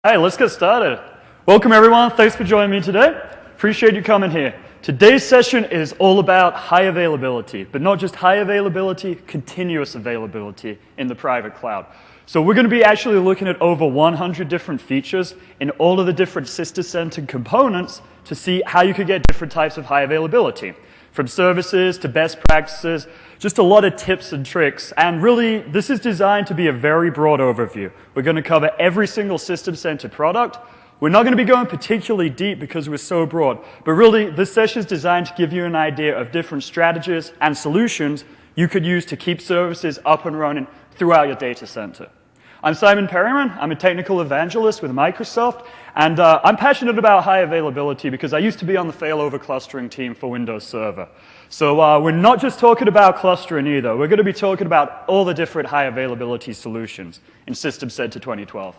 Hey, let's get started. Welcome everyone, thanks for joining me today. Appreciate you coming here. Today's session is all about high availability, but not just high availability, continuous availability in the private cloud. So we're going to be actually looking at over 100 different features in all of the different sister-centered components to see how you could get different types of high availability. From services to best practices, just a lot of tips and tricks. And really, this is designed to be a very broad overview. We're going to cover every single system-centered product. We're not going to be going particularly deep because we're so broad. But really, this session is designed to give you an idea of different strategies and solutions you could use to keep services up and running throughout your data center. I'm Simon Perryman. I'm a technical evangelist with Microsoft, and I'm passionate about high availability because I used to be on the failover clustering team for Windows Server. So we're not just talking about clustering either. We're going to be talking about all the different high availability solutions in System Center 2012.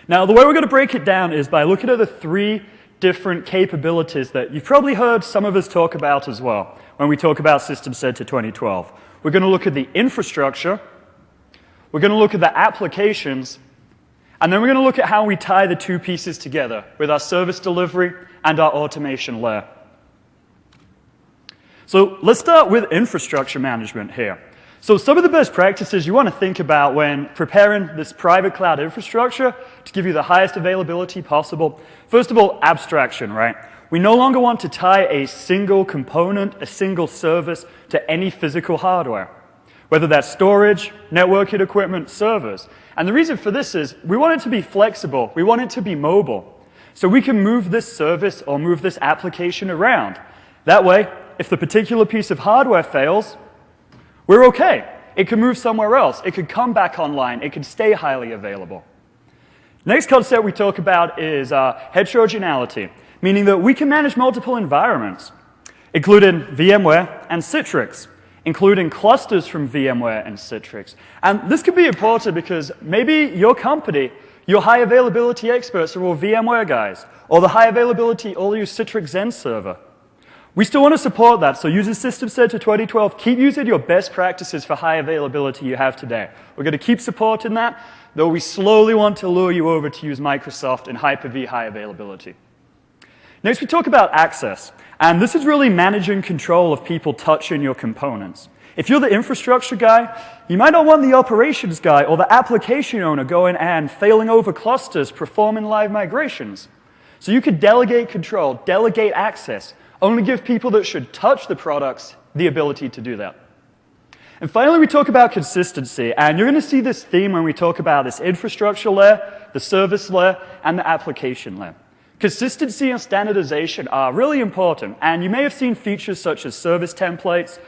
Now, the way we're going to break it down is by looking at the three different capabilities that you've probably heard some of us talk about as well when we talk about System Center 2012. We're going to look at the infrastructure, we're going to look at the applications, and then we're going to look at how we tie the two pieces together with our service delivery and our automation layer. So let's start with infrastructure management here. So some of the best practices you want to think about when preparing this private cloud infrastructure to give you the highest availability possible. First of all, abstraction, right? We no longer want to tie a single component, a single service to any physical hardware, whether that's storage, networking equipment, servers. And the reason for this is we want it to be flexible. We want it to be mobile. So we can move this service or move this application around. That way, if the particular piece of hardware fails, we're okay. It can move somewhere else. It could come back online. It can stay highly available. Next concept we talk about is heterogeneity, meaning that we can manage multiple environments, including VMware and Citrix, including clusters from VMware and Citrix. And this could be important because maybe your company, your high availability experts are all VMware guys, or the high availability all use Citrix Zen server. We still want to support that, so using System Center 2012, keep using your best practices for high availability you have today. We're going to keep supporting that, though we slowly want to lure you over to use Microsoft and Hyper-V high availability. Next, we talk about access. And this is really managing control of people touching your components. If you're the infrastructure guy, you might not want the operations guy or the application owner going and failing over clusters, performing live migrations. So you could delegate control, delegate access, only give people that should touch the products the ability to do that. And finally, we talk about consistency. And you're going to see this theme when we talk about this infrastructure layer, the service layer, and the application layer. Consistency and standardization are really important, and you may have seen features such as service templates.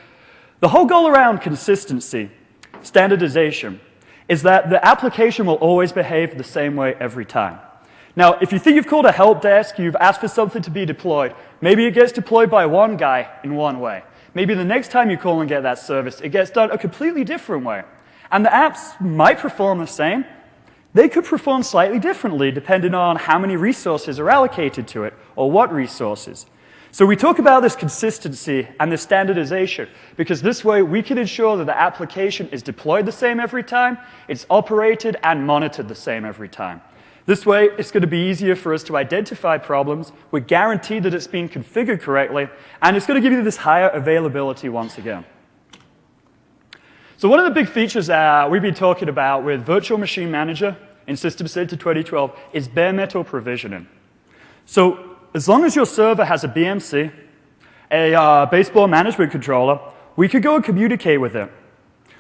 The whole goal around consistency, standardization, is that the application will always behave the same way every time. Now, if you think you've called a help desk, you've asked for something to be deployed, maybe it gets deployed by one guy in one way. Maybe the next time you call and get that service, it gets done a completely different way. And the apps might perform the same. They could perform slightly differently depending on how many resources are allocated to it or what resources. So we talk about this consistency and this standardization because this way we can ensure that the application is deployed the same every time, it's operated and monitored the same every time. This way, it's going to be easier for us to identify problems. We're guaranteed that it's been configured correctly, and it's going to give you this higher availability once again. So one of the big features we've been talking about with Virtual Machine Manager in System Center 2012 is bare metal provisioning. So as long as your server has a BMC, a baseboard management controller, we could go and communicate with it.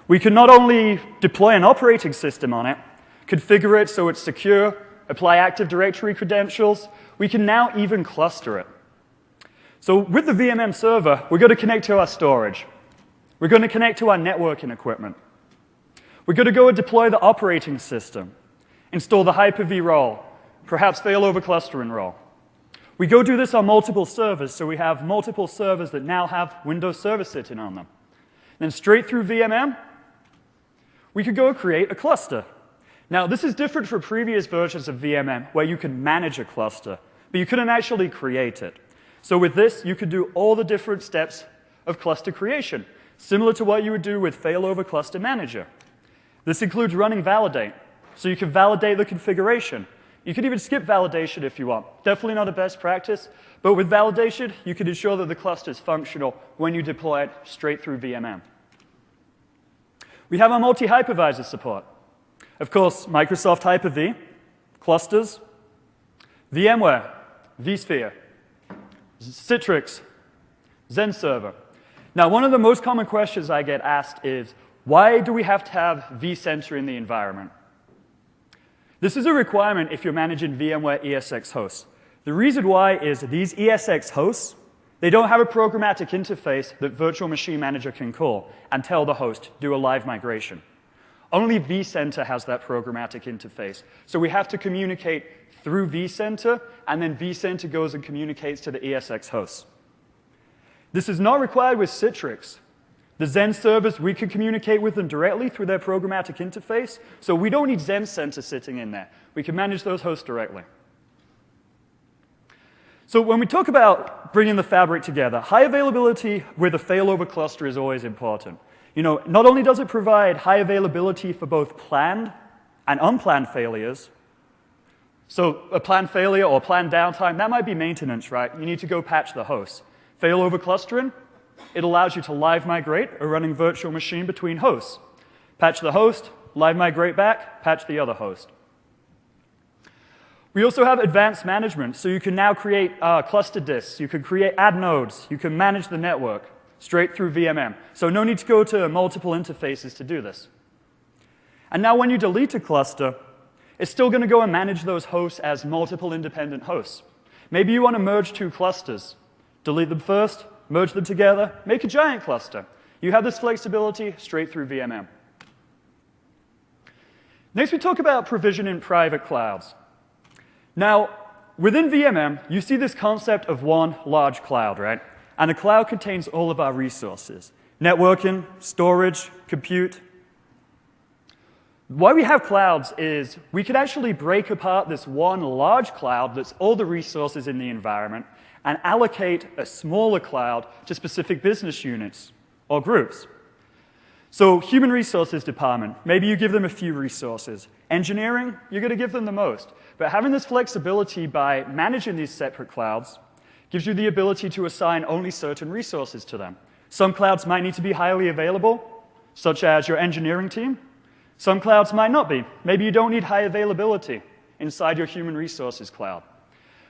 We can not only deploy an operating system on it, configure it so it's secure, apply Active Directory credentials, we can now even cluster it. So with the VMM server, we're going to connect to our storage. We're going to connect to our networking equipment. We're going to go and deploy the operating system, install the Hyper-V role, perhaps failover clustering role. We go do this on multiple servers, so we have multiple servers that now have Windows Server sitting on them. Then straight through VMM, we could go create a cluster. Now, this is different from previous versions of VMM where you can manage a cluster, but you couldn't actually create it. So with this, you could do all the different steps of cluster creation, similar to what you would do with Failover Cluster Manager. This includes running validate, so you can validate the configuration. You can even skip validation if you want. Definitely not a best practice, but with validation, you can ensure that the cluster is functional when you deploy it straight through VMM. We have our multi-hypervisor support. Of course, Microsoft Hyper-V, clusters, VMware, vSphere, Citrix, Xen Server. Now, one of the most common questions I get asked is, why do we have to have vCenter in the environment? This is a requirement if you're managing VMware ESX hosts. The reason why is these ESX hosts, they don't have a programmatic interface that Virtual Machine Manager can call and tell the host, do a live migration. Only vCenter has that programmatic interface. So we have to communicate through vCenter, and then vCenter goes and communicates to the ESX hosts. This is not required with Citrix. The Xen servers, we can communicate with them directly through their programmatic interface, so we don't need Xen Center sitting in there. We can manage those hosts directly. So when we talk about bringing the fabric together, high availability with a failover cluster is always important. You know, not only does it provide high availability for both planned and unplanned failures, so a planned failure or planned downtime, that might be maintenance, right? You need to go patch the host. Failover clustering, it allows you to live migrate a running virtual machine between hosts. Patch the host, live migrate back, patch the other host. We also have advanced management, so you can now create cluster disks, you can add nodes, you can manage the network straight through VMM. So no need to go to multiple interfaces to do this. And now when you delete a cluster, it's still going to go and manage those hosts as multiple independent hosts. Maybe you want to merge two clusters. Delete them first, merge them together, make a giant cluster. You have this flexibility straight through VMM. Next, we talk about provisioning private clouds. Now, within VMM, you see this concept of one large cloud, right? And a cloud contains all of our resources: networking, storage, compute. Why we have clouds is we can actually break apart this one large cloud that's all the resources in the environment and allocate a smaller cloud to specific business units or groups. So human resources department, maybe you give them a few resources. Engineering, you're going to give them the most. But having this flexibility by managing these separate clouds gives you the ability to assign only certain resources to them. Some clouds might need to be highly available, such as your engineering team. Some clouds might not be. Maybe you don't need high availability inside your human resources cloud.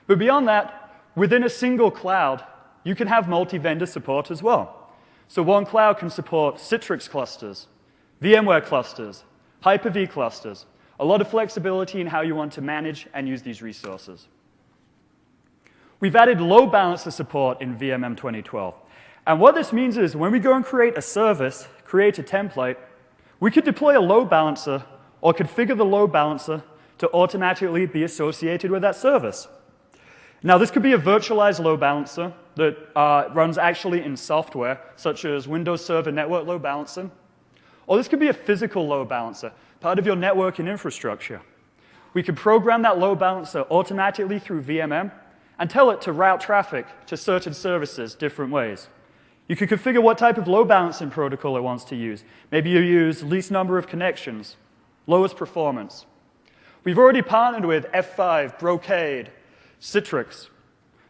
But beyond that, within a single cloud, you can have multi-vendor support as well. So one cloud can support Citrix clusters, VMware clusters, Hyper-V clusters, a lot of flexibility in how you want to manage and use these resources. We've added load balancer support in VMM 2012. And what this means is when we go and create a service, create a template, we could deploy a load balancer or configure the load balancer to automatically be associated with that service. Now, this could be a virtualized load balancer that runs actually in software, such as Windows Server Network Load Balancing. Or this could be a physical load balancer, part of your networking infrastructure. We could program that load balancer automatically through VMM and tell it to route traffic to certain services different ways. You could configure what type of load balancing protocol it wants to use. Maybe you use least number of connections, lowest performance. We've already partnered with F5, Brocade, Citrix.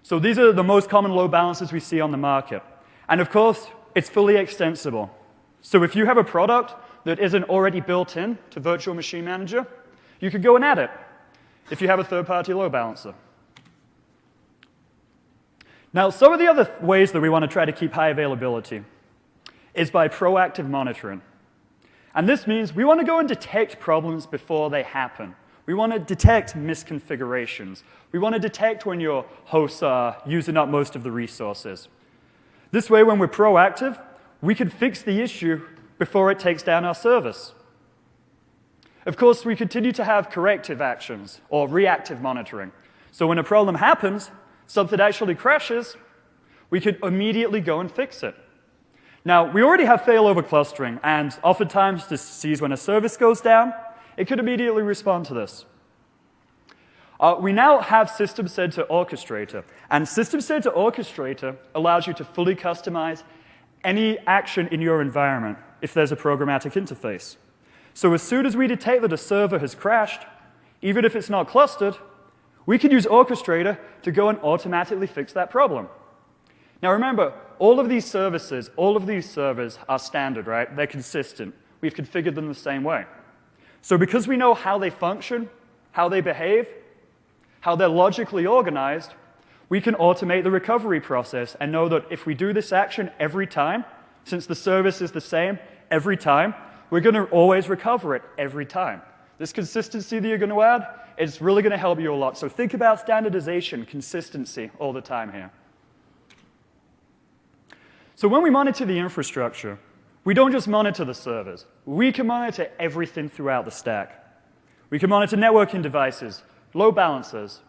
So these are the most common load balancers we see on the market. And of course, it's fully extensible. So if you have a product that isn't already built in to Virtual Machine Manager, you could go and add it if you have a third-party load balancer. Now, some of the other ways that we want to try to keep high availability is by proactive monitoring. And this means we want to go and detect problems before they happen. We want to detect misconfigurations. We want to detect when your hosts are using up most of the resources. This way, when we're proactive, we can fix the issue before it takes down our service. Of course, we continue to have corrective actions or reactive monitoring. So when a problem happens, something actually crashes, we could immediately go and fix it. Now, we already have failover clustering, and oftentimes this sees when a service goes down, it could immediately respond to this. We now have System Center Orchestrator, and System Center Orchestrator allows you to fully customize any action in your environment if there's a programmatic interface. So as soon as we detect that a server has crashed, even if it's not clustered, we can use Orchestrator to go and automatically fix that problem. Now remember, all of these services, all of these servers are standard, right? They're consistent. We've configured them the same way. So because we know how they function, how they behave, how they're logically organized, we can automate the recovery process and know that if we do this action every time, since the service is the same every time, we're going to always recover it every time. This consistency that you're going to add, it's really going to help you a lot. So think about standardization, consistency all the time here. So when we monitor the infrastructure, we don't just monitor the servers. We can monitor everything throughout the stack. We can monitor networking devices, load balancers,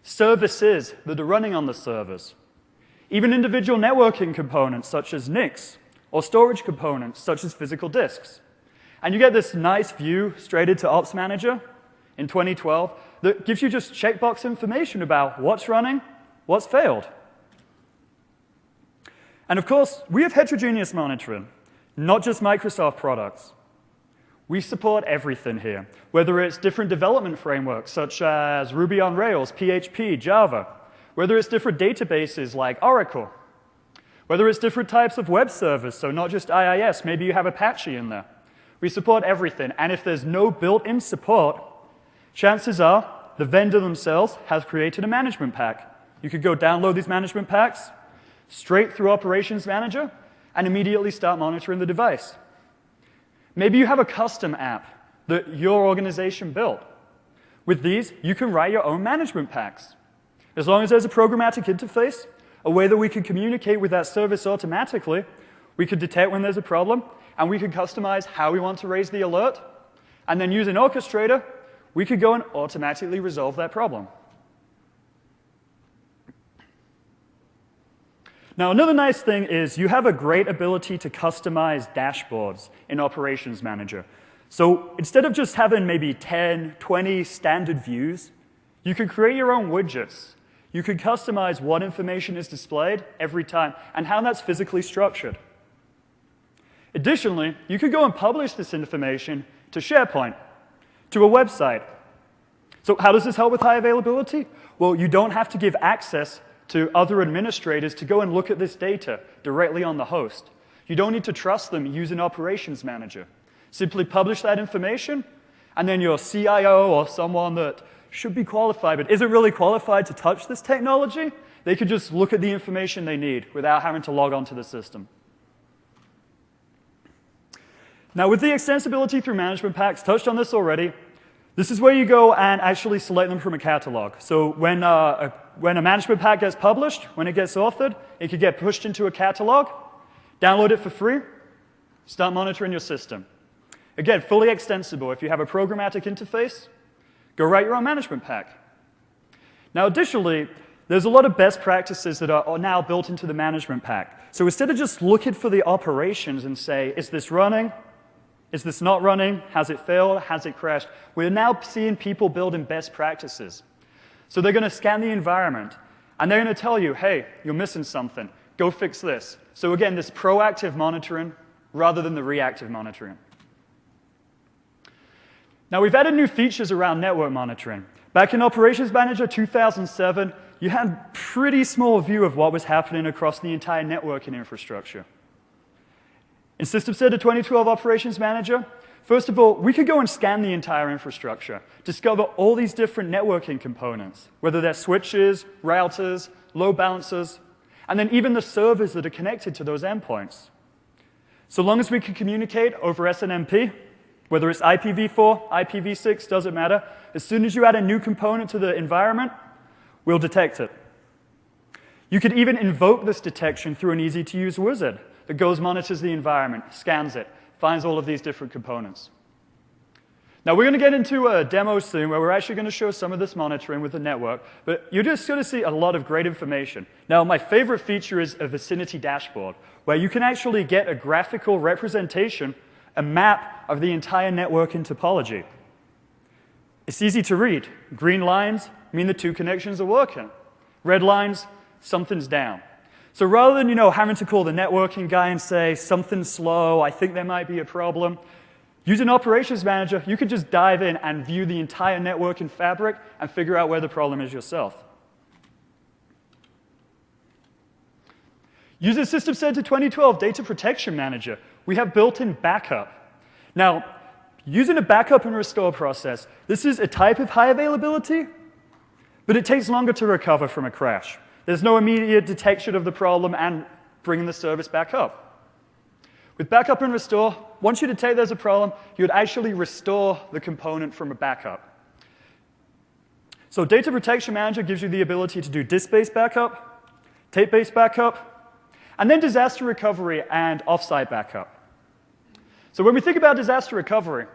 services that are running on the servers, even individual networking components such as NICs, or storage components such as physical disks. And you get this nice view straight into Ops Manager in 2012 that gives you just checkbox information about what's running, what's failed. And of course, we have heterogeneous monitoring, not just Microsoft products. We support everything here, whether it's different development frameworks such as Ruby on Rails, PHP, Java, whether it's different databases like Oracle, whether it's different types of web servers, so not just IIS, maybe you have Apache in there. We support everything, and if there's no built-in support, chances are the vendor themselves has created a management pack. You could go download these management packs straight through Operations Manager and immediately start monitoring the device. Maybe you have a custom app that your organization built. With these, you can write your own management packs. As long as there's a programmatic interface, a way that we can communicate with that service automatically, we could detect when there's a problem, and we could customize how we want to raise the alert, and then using Orchestrator, we could go and automatically resolve that problem. Now, another nice thing is you have a great ability to customize dashboards in Operations Manager. So instead of just having maybe 10, 20 standard views, you can create your own widgets. You can customize what information is displayed every time and how that's physically structured. Additionally, you could go and publish this information to SharePoint, to a website. So how does this help with high availability? Well, you don't have to give access to other administrators to go and look at this data directly on the host. You don't need to trust them using Operations Manager. Simply publish that information, and then your CIO or someone that should be qualified but isn't really qualified to touch this technology, they could just look at the information they need without having to log onto the system. Now, with the extensibility through management packs, touched on this already, this is where you go and actually select them from a catalog. So when a management pack gets published, when it gets authored, it could get pushed into a catalog, download it for free, start monitoring your system. Again, fully extensible. If you have a programmatic interface, go write your own management pack. Now, additionally, there's a lot of best practices that are now built into the management pack. So instead of just looking for the operations and say, is this running? Is this not running? Has it failed? Has it crashed? We're now seeing people building best practices. So they're going to scan the environment, and they're going to tell you, hey, you're missing something. Go fix this. So again, this proactive monitoring rather than the reactive monitoring. Now, we've added new features around network monitoring. Back in Operations Manager 2007, you had a pretty small view of what was happening across the entire networking infrastructure. In System Center 2012 Operations Manager, first of all, we could go and scan the entire infrastructure, discover all these different networking components, whether they're switches, routers, load balancers, and then even the servers that are connected to those endpoints. So long as we can communicate over SNMP, whether it's IPv4, IPv6, doesn't matter, as soon as you add a new component to the environment, we'll detect it. You could even invoke this detection through an easy-to-use wizard that goes, monitors the environment, scans it, finds all of these different components. Now, we're going to get into a demo soon where we're actually going to show some of this monitoring with the network, but you're just going to see a lot of great information. Now, my favorite feature is a vicinity dashboard, where you can actually get a graphical representation, a map of the entire networking topology. It's easy to read. Green lines mean the two connections are working. Red lines, something's down. So rather than having to call the networking guy and say, something's slow, I think there might be a problem, Using Operations Manager, you could just dive in and view the entire network and fabric and figure out where the problem is yourself. Using System Center 2012 Data Protection Manager, we have built-in backup. Now, using a backup and restore process, this is a type of high availability, but it takes longer to recover from a crash. There's no immediate detection of the problem and bringing the service back up. With backup and restore, once you detect there's a problem, you would actually restore the component from a backup. So Data Protection Manager gives you the ability to do disk-based backup, tape-based backup, and then disaster recovery and offsite backup. So when we think about disaster recovery,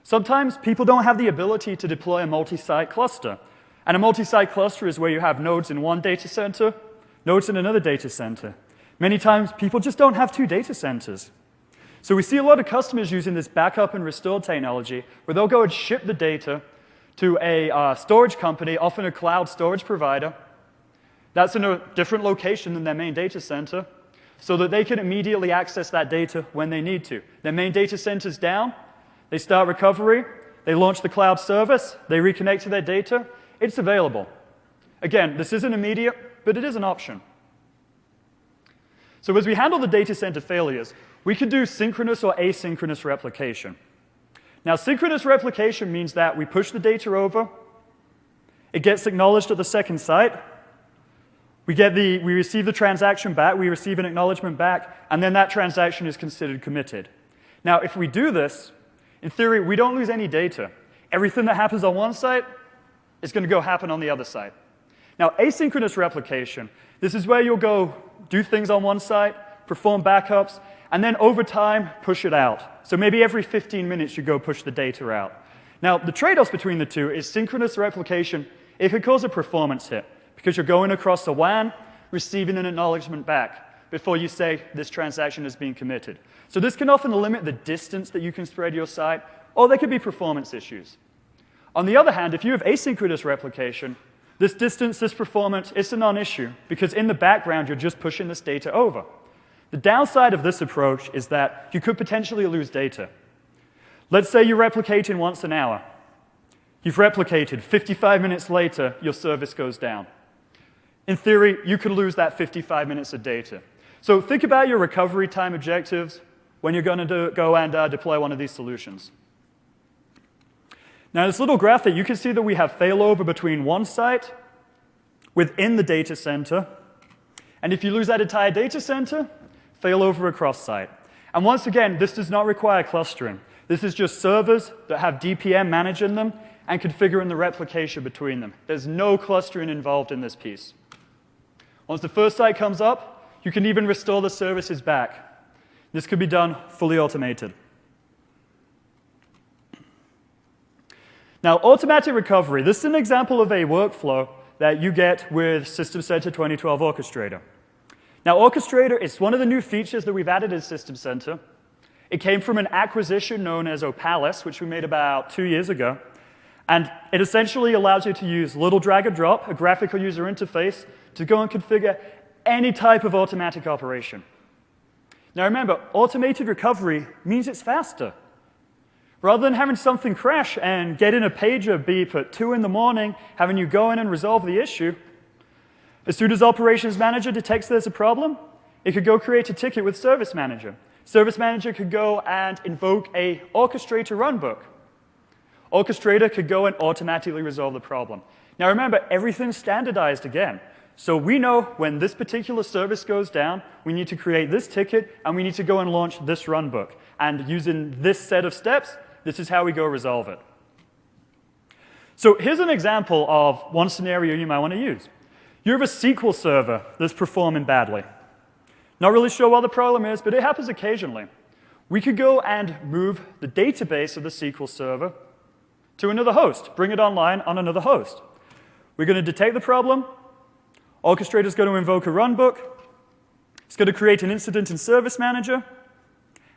sometimes people don't have the ability to deploy a multi-site cluster. And a multi-site cluster is where you have nodes in one data center, nodes in another data center. Many times, people just don't have two data centers. So we see a lot of customers using this backup and restore technology, where they'll go and ship the data to a storage company, often a cloud storage provider. That's in a different location than their main data center, so that they can immediately access that data when they need to. Their main data center's down, they start recovery, they launch the cloud service, they reconnect to their data, it's available. Again, this isn't immediate, but it is an option. So as we handle the data center failures, we can do synchronous or asynchronous replication. Now, synchronous replication means that we push the data over, it gets acknowledged at the second site, we receive the transaction back, we receive an acknowledgement back, and then that transaction is considered committed. Now, if we do this, in theory, we don't lose any data. Everything that happens on one site is going to go happen on the other site. Now, asynchronous replication, this is where you'll go do things on one site, perform backups, and then over time, push it out. So maybe every 15 minutes, you go push the data out. Now, the trade-offs between the two is synchronous replication, it could cause a performance hit, because you're going across the WAN, receiving an acknowledgement back before you say this transaction has been committed. So this can often limit the distance that you can spread your site, or there could be performance issues. On the other hand, if you have asynchronous replication, this distance, this performance, it's a non-issue, because in the background, you're just pushing this data over. The downside of this approach is that you could potentially lose data. Let's say you're replicating once an hour. You've replicated, 55 minutes later, your service goes down. In theory, you could lose that 55 minutes of data. So think about your recovery time objectives when you're going to go and deploy one of these solutions. Now, this little graphic, you can see that we have failover between one site within the data center. And if you lose that entire data center, failover across site. And once again, this does not require clustering. This is just servers that have DPM managing them and configuring the replication between them. There's no clustering involved in this piece. Once the first site comes up, you can even restore the services back. This could be done fully automated. Now, automatic recovery. This is an example of a workflow that you get with System Center 2012 Orchestrator. Now, Orchestrator is one of the new features that we've added in System Center. It came from an acquisition known as Opalis, which we made about 2 years ago. And it essentially allows you to use little drag and drop, a graphical user interface, to go and configure any type of automatic operation. Now remember, automated recovery means it's faster. Rather than having something crash and getting a pager beep at 2 in the morning, having you go in and resolve the issue, as soon as Operations Manager detects there's a problem, it could go create a ticket with Service Manager. Service Manager could go and invoke a Orchestrator runbook. Orchestrator could go and automatically resolve the problem. Now remember, everything's standardized again. So we know when this particular service goes down, we need to create this ticket, and we need to go and launch this runbook. And using this set of steps, this is how we go resolve it. So here's an example of one scenario you might want to use. You have a SQL server that's performing badly. Not really sure what the problem is, but it happens occasionally. We could go and move the database of the SQL server to another host, bring it online on another host. We're going to detect the problem. Orchestrator's going to invoke a runbook. It's going to create an incident in Service Manager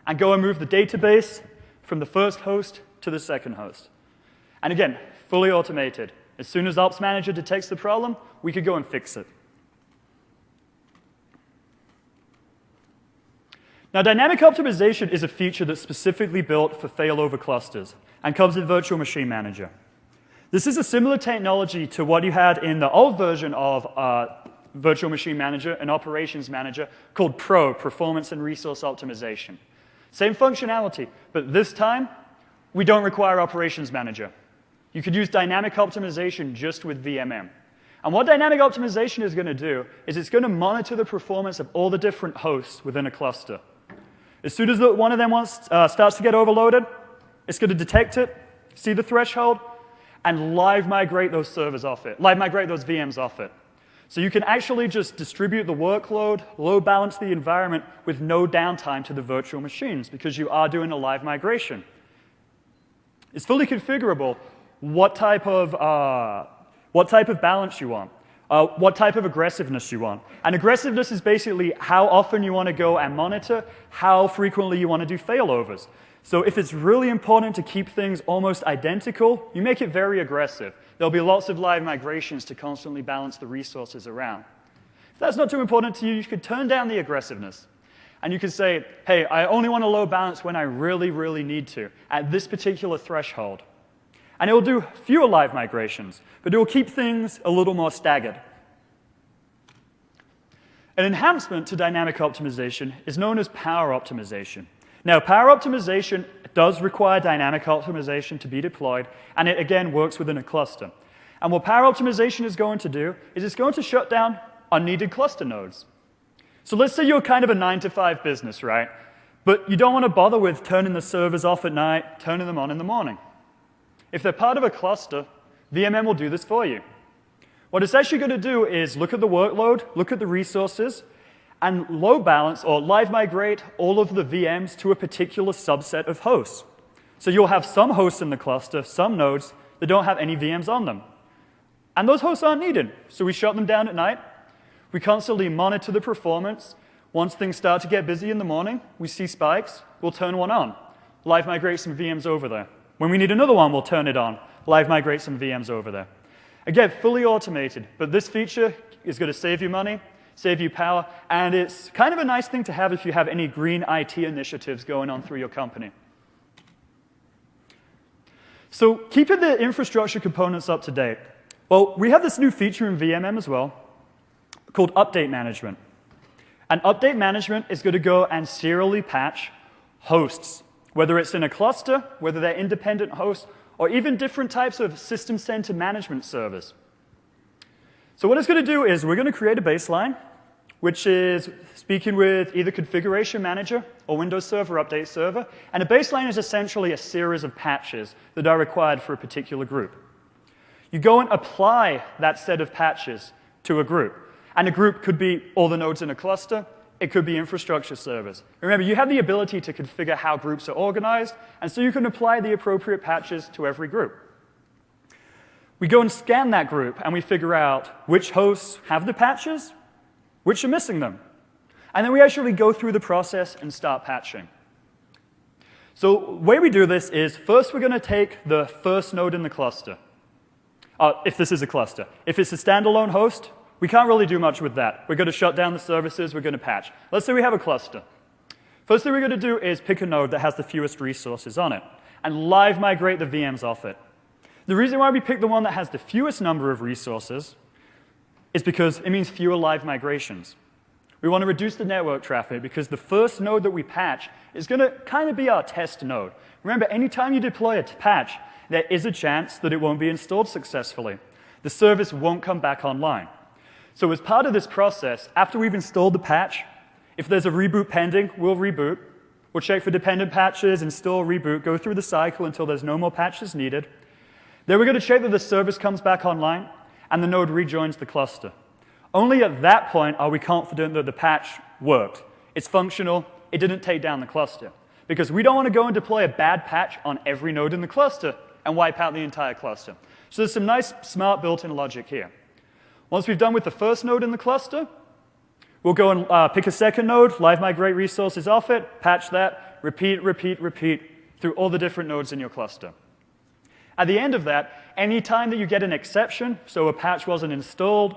and go and move the database from the first host to the second host. And again, fully automated. As soon as Ops Manager detects the problem, we could go and fix it. Now, dynamic optimization is a feature that's specifically built for failover clusters and comes in Virtual Machine Manager. This is a similar technology to what you had in the old version of Virtual Machine Manager and Operations Manager called Pro, Performance and Resource Optimization. Same functionality, but this time, we don't require Operations Manager. You could use dynamic optimization just with VMM. And what dynamic optimization is going to do is it's going to monitor the performance of all the different hosts within a cluster. As soon as one of them starts to get overloaded, it's going to detect it, see the threshold, and live migrate those servers off it, live migrate those VMs off it. So you can actually just distribute the workload, load balance the environment with no downtime to the virtual machines because you are doing a live migration. It's fully configurable what type of balance you want, what type of aggressiveness you want. And aggressiveness is basically how often you want to go and monitor, how frequently you want to do failovers. So if it's really important to keep things almost identical, you make it very aggressive. There'll be lots of live migrations to constantly balance the resources around. If that's not too important to you, you could turn down the aggressiveness. And you could say, hey, I only want to load balance when I really, really need to, at this particular threshold. And it will do fewer live migrations, but it will keep things a little more staggered. An enhancement to dynamic optimization is known as power optimization. Now, power optimization does require dynamic optimization to be deployed, and it, again, works within a cluster. And what power optimization is going to do is it's going to shut down unneeded cluster nodes. So let's say you're kind of a 9-to-5 business, right? But you don't want to bother with turning the servers off at night, turning them on in the morning. If they're part of a cluster, VMM will do this for you. What it's actually going to do is look at the workload, look at the resources, and load balance or live migrate all of the VMs to a particular subset of hosts. So you'll have some hosts in the cluster, some nodes, that don't have any VMs on them. And those hosts aren't needed, so we shut them down at night. We constantly monitor the performance. Once things start to get busy in the morning, we see spikes, we'll turn one on, live migrate some VMs over there. When we need another one, we'll turn it on, live migrate some VMs over there. Again, fully automated, but this feature is going to save you money, save you power, and it's kind of a nice thing to have if you have any green IT initiatives going on through your company. So keeping the infrastructure components up to date. Well, we have this new feature in VMM as well called update management. And update management is going to go and serially patch hosts, whether it's in a cluster, whether they're independent hosts, or even different types of system center management servers. So what it's going to do is we're going to create a baseline, which is speaking with either Configuration Manager or Windows Server Update Server. And a baseline is essentially a series of patches that are required for a particular group. You go and apply that set of patches to a group. And a group could be all the nodes in a cluster. It could be infrastructure servers. Remember, you have the ability to configure how groups are organized, and so you can apply the appropriate patches to every group. We go and scan that group, and we figure out which hosts have the patches, which are missing them. And then we actually go through the process and start patching. So the way we do this is, first we're going to take the first node in the cluster, if this is a cluster. If it's a standalone host, we can't really do much with that. We're going to shut down the services, we're going to patch. Let's say we have a cluster. First thing we're going to do is pick a node that has the fewest resources on it, and live migrate the VMs off it. The reason why we pick the one that has the fewest number of resources is because it means fewer live migrations. We want to reduce the network traffic because the first node that we patch is going to kind of be our test node. Remember, anytime you deploy a patch, there is a chance that it won't be installed successfully. The service won't come back online. So as part of this process, after we've installed the patch, if there's a reboot pending, we'll reboot. We'll check for dependent patches, install, reboot, go through the cycle until there's no more patches needed. Then we're going to check that the service comes back online and the node rejoins the cluster. Only at that point are we confident that the patch worked. It's functional. It didn't take down the cluster. Because we don't want to go and deploy a bad patch on every node in the cluster and wipe out the entire cluster. So there's some nice, smart built-in logic here. Once we've done with the first node in the cluster, we'll go and pick a second node, live migrate resources off it, patch that, repeat, repeat, repeat through all the different nodes in your cluster. At the end of that, any time that you get an exception, so a patch wasn't installed,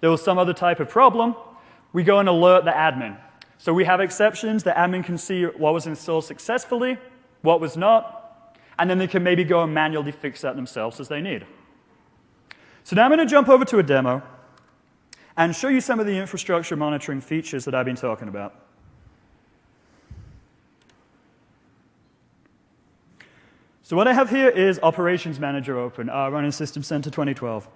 there was some other type of problem, we go and alert the admin. So we have exceptions. The admin can see what was installed successfully, what was not, and then they can maybe go and manually fix that themselves as they need. So now I'm going to jump over to a demo and show you some of the infrastructure monitoring features that I've been talking about. So what I have here is Operations Manager open, running System Center 2012.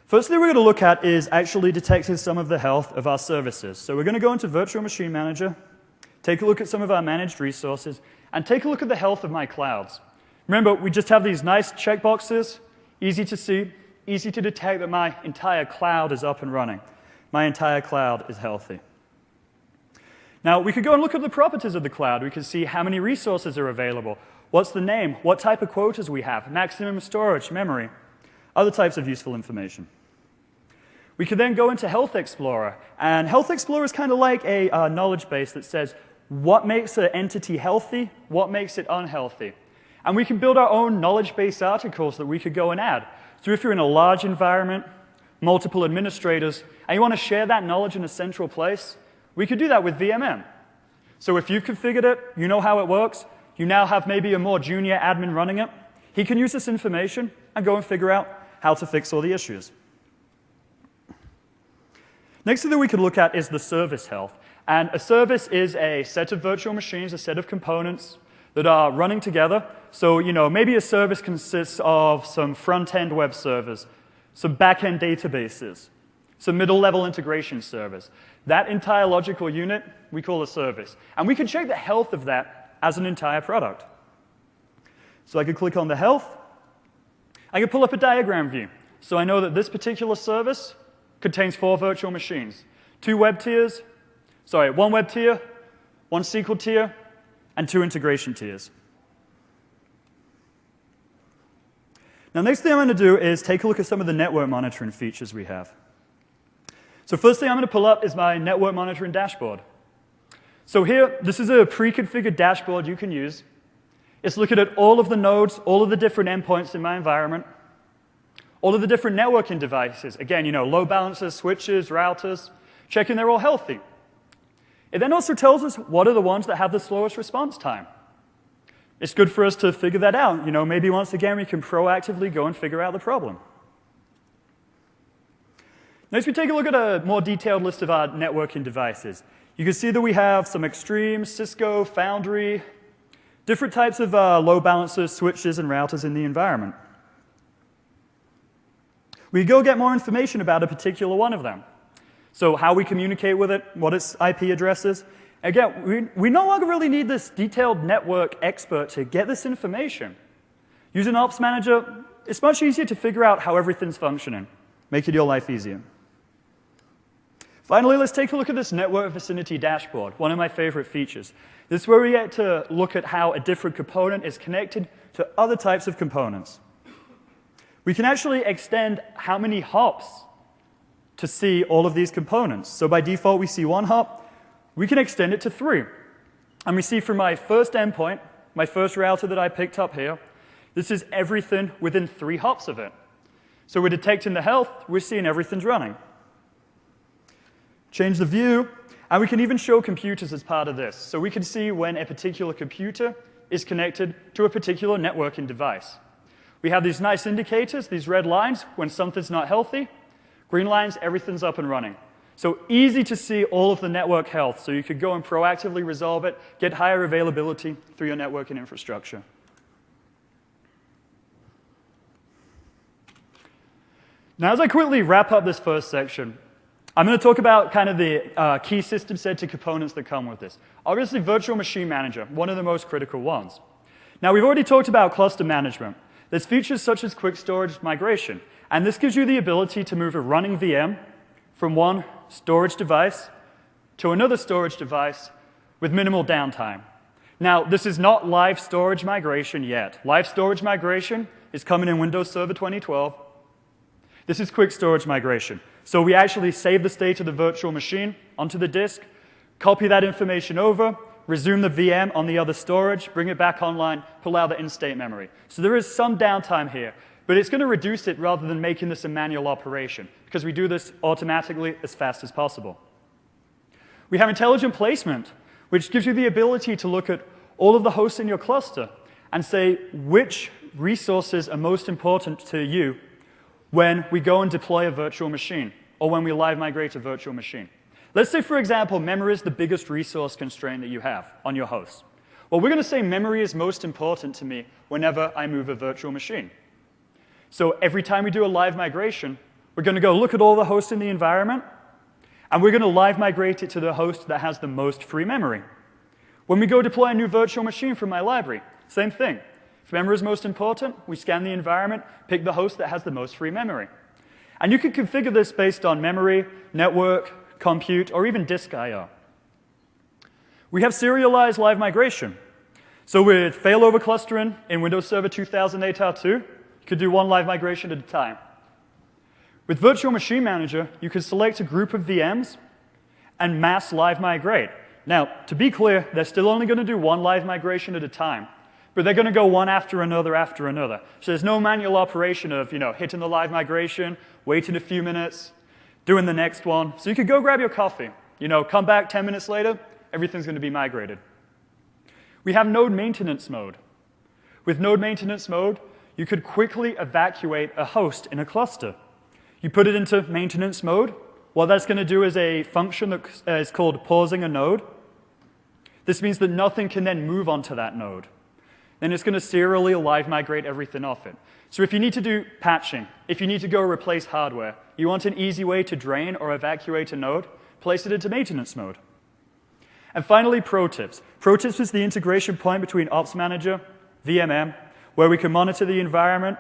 First thing we're going to look at is actually detecting some of the health of our services. So we're going to go into Virtual Machine Manager, take a look at some of our managed resources, and take a look at the health of my clouds. Remember, we just have these nice checkboxes, easy to see, easy to detect that my entire cloud is up and running. My entire cloud is healthy. Now, we could go and look at the properties of the cloud. We could see how many resources are available, what's the name, what type of quotas we have, maximum storage, memory, other types of useful information. We could then go into Health Explorer, and Health Explorer is kind of like a knowledge base that says what makes an entity healthy, what makes it unhealthy. And we can build our own knowledge base articles that we could go and add. So if you're in a large environment, multiple administrators, and you want to share that knowledge in a central place, we could do that with VMM. So if you've configured it, you know how it works, you now have maybe a more junior admin running it, he can use this information and go and figure out how to fix all the issues. Next thing that we could look at is the service health. And a service is a set of virtual machines, a set of components that are running together. So, maybe a service consists of some front-end web servers, some back-end databases, some middle-level integration servers. That entire logical unit we call a service. And we can check the health of that as an entire product. So I could click on the health. I could pull up a diagram view. So I know that this particular service contains 4 virtual machines, 1 web tier, 1 SQL tier, and 2 integration tiers. Now, next thing I'm going to do is take a look at some of the network monitoring features we have. So first thing I'm going to pull up is my network monitoring dashboard. So here, this is a pre-configured dashboard you can use. It's looking at all of the nodes, all of the different endpoints in my environment, all of the different networking devices. Again, load balancers, switches, routers, checking they're all healthy. It then also tells us what are the ones that have the slowest response time. It's good for us to figure that out. Maybe once again we can proactively go and figure out the problem. Next, we take a look at a more detailed list of our networking devices. You can see that we have some Extreme, Cisco, Foundry, different types of load balancers, switches, and routers in the environment. We go get more information about a particular one of them. So how we communicate with it, what its IP address is. Again, we no longer really need this detailed network expert to get this information. Using Ops Manager, it's much easier to figure out how everything's functioning, making your life easier. Finally, let's take a look at this network vicinity dashboard, one of my favorite features. This is where we get to look at how a different component is connected to other types of components. We can actually extend how many hops to see all of these components. So by default, we see 1 hop. We can extend it to 3. And we see from my first endpoint, my first router that I picked up here, this is everything within 3 hops of it. So we're detecting the health, we're seeing everything's running. Change the view, and we can even show computers as part of this. So we can see when a particular computer is connected to a particular networking device. We have these nice indicators, these red lines, when something's not healthy. Green lines, everything's up and running. So easy to see all of the network health, so you could go and proactively resolve it, get higher availability through your networking infrastructure. Now, as I quickly wrap up this first section, I'm going to talk about kind of the key system set of components that come with this. Obviously, Virtual Machine Manager, one of the most critical ones. Now, we've already talked about cluster management. There's features such as quick storage migration, and this gives you the ability to move a running VM from one storage device to another storage device with minimal downtime. Now, this is not live storage migration yet. Live storage migration is coming in Windows Server 2012. This is quick storage migration. So we actually save the state of the virtual machine onto the disk, copy that information over, resume the VM on the other storage, bring it back online, pull out the in-state memory. So there is some downtime here, but it's going to reduce it rather than making this a manual operation, because we do this automatically as fast as possible. We have intelligent placement, which gives you the ability to look at all of the hosts in your cluster and say which resources are most important to you when we go and deploy a virtual machine or when we live migrate a virtual machine. Let's say, for example, memory is the biggest resource constraint that you have on your host. Well, we're going to say memory is most important to me whenever I move a virtual machine. So every time we do a live migration, we're going to go look at all the hosts in the environment, and we're going to live migrate it to the host that has the most free memory. When we go deploy a new virtual machine from my library, same thing. If memory is most important, we scan the environment, pick the host that has the most free memory. And you can configure this based on memory, network, compute, or even disk I/O. We have serialized live migration. So with failover clustering in Windows Server 2008 R2, you could do one live migration at a time. With Virtual Machine Manager, you could select a group of VMs and mass live migrate. Now, to be clear, they're still only going to do one live migration at a time, but they're going to go one after another after another. So there's no manual operation of, hitting the live migration, waiting a few minutes, doing the next one. So you could go grab your coffee, come back 10 minutes later, everything's going to be migrated. We have node maintenance mode. With node maintenance mode, you could quickly evacuate a host in a cluster. You put it into maintenance mode. What that's going to do is a function that is called pausing a node. This means that nothing can then move onto that node. Then it's going to serially live migrate everything off it. So if you need to do patching, if you need to go replace hardware, you want an easy way to drain or evacuate a node, place it into maintenance mode. And finally, Pro Tips. Pro Tips is the integration point between Ops Manager, VMM, where we can monitor the environment.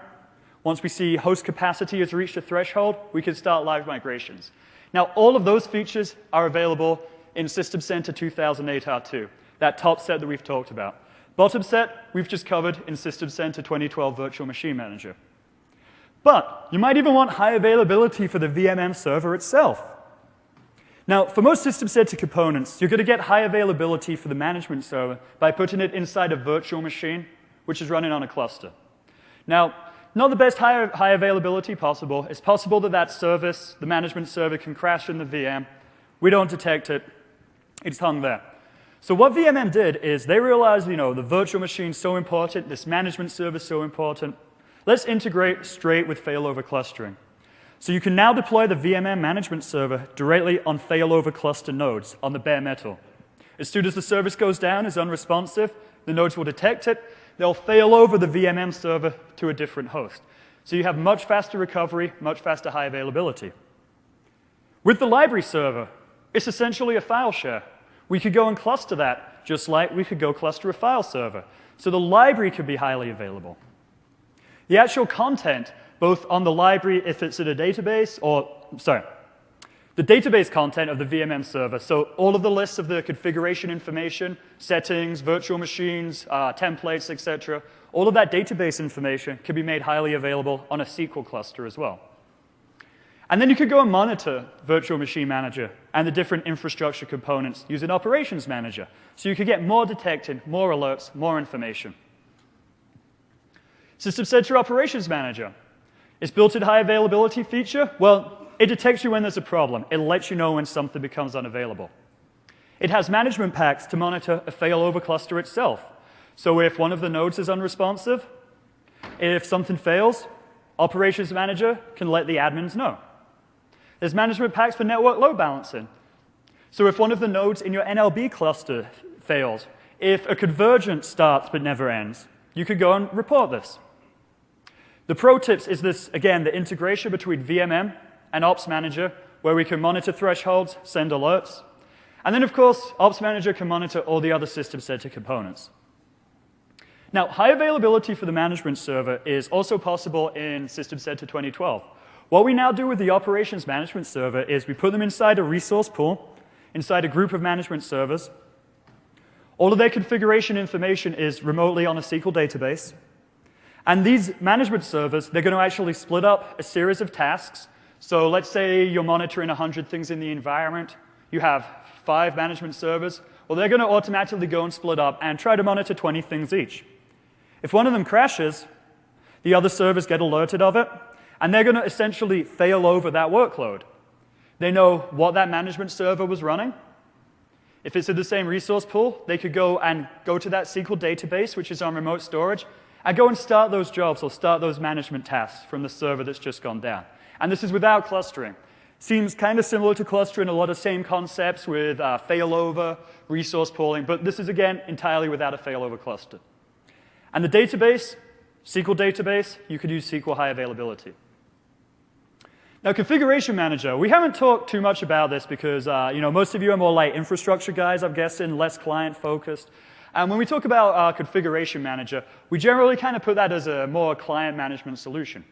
Once we see host capacity has reached a threshold, we can start live migrations. Now, all of those features are available in System Center 2008 R2, that top set that we've talked about. Bottom set, we've just covered in System Center 2012 Virtual Machine Manager. But you might even want high availability for the VMM server itself. Now, for most System Center components, you're going to get high availability for the management server by putting it inside a virtual machine, which is running on a cluster. Now, not the best high availability possible. It's possible that that service, the management server, can crash in the VM. We don't detect it. It's hung there. So what VMM did is they realized, the virtual machine's so important, this management server is so important. Let's integrate straight with failover clustering. So you can now deploy the VMM management server directly on failover cluster nodes on the bare metal. As soon as the service goes down, is unresponsive, the nodes will detect it. They'll fail over the VMM server to a different host. So you have much faster recovery, much faster high availability. With the library server, it's essentially a file share. We could go and cluster that, just like we could go cluster a file server. So the library could be highly available. The actual content, both on the library if it's in a database, the database content of the VMM server, so all of the lists of the configuration information, settings, virtual machines, templates, etc., all of that database information can be made highly available on a SQL cluster as well. And then you could go and monitor Virtual Machine Manager and the different infrastructure components using Operations Manager. So you could get more detected, more alerts, more information. System Center Operations Manager. Its built-in high availability feature, well, it detects you when there's a problem. It lets you know when something becomes unavailable. It has management packs to monitor a failover cluster itself. So if one of the nodes is unresponsive, if something fails, Operations Manager can let the admins know. There's management packs for network load balancing. So if one of the nodes in your NLB cluster fails, if a convergence starts but never ends, you could go and report this. The pro tips is this, again, the integration between VMM and Ops Manager, where we can monitor thresholds, send alerts. And then, of course, Ops Manager can monitor all the other System Center components. Now, high availability for the management server is also possible in System Center 2012. What we now do with the Operations Management Server is we put them inside a resource pool, inside a group of management servers. All of their configuration information is remotely on a SQL database. And these management servers, they're going to actually split up a series of tasks. So let's say you're monitoring 100 things in the environment. You have 5 management servers. Well, they're going to automatically go and split up and try to monitor 20 things each. If one of them crashes, the other servers get alerted of it, and they're going to essentially fail over that workload. They know what that management server was running. If it's in the same resource pool, they could go to that SQL database, which is on remote storage, and go and start those jobs or start those management tasks from the server that's just gone down. And this is without clustering. Seems kind of similar to clustering, a lot of same concepts with failover, resource pooling, but this is, again, entirely without a failover cluster. And the database, SQL database, you could use SQL high availability. Now, configuration manager, we haven't talked too much about this because most of you are more like infrastructure guys, I'm guessing, less client-focused. And when we talk about configuration manager, we generally kind of put that as a more client management solution.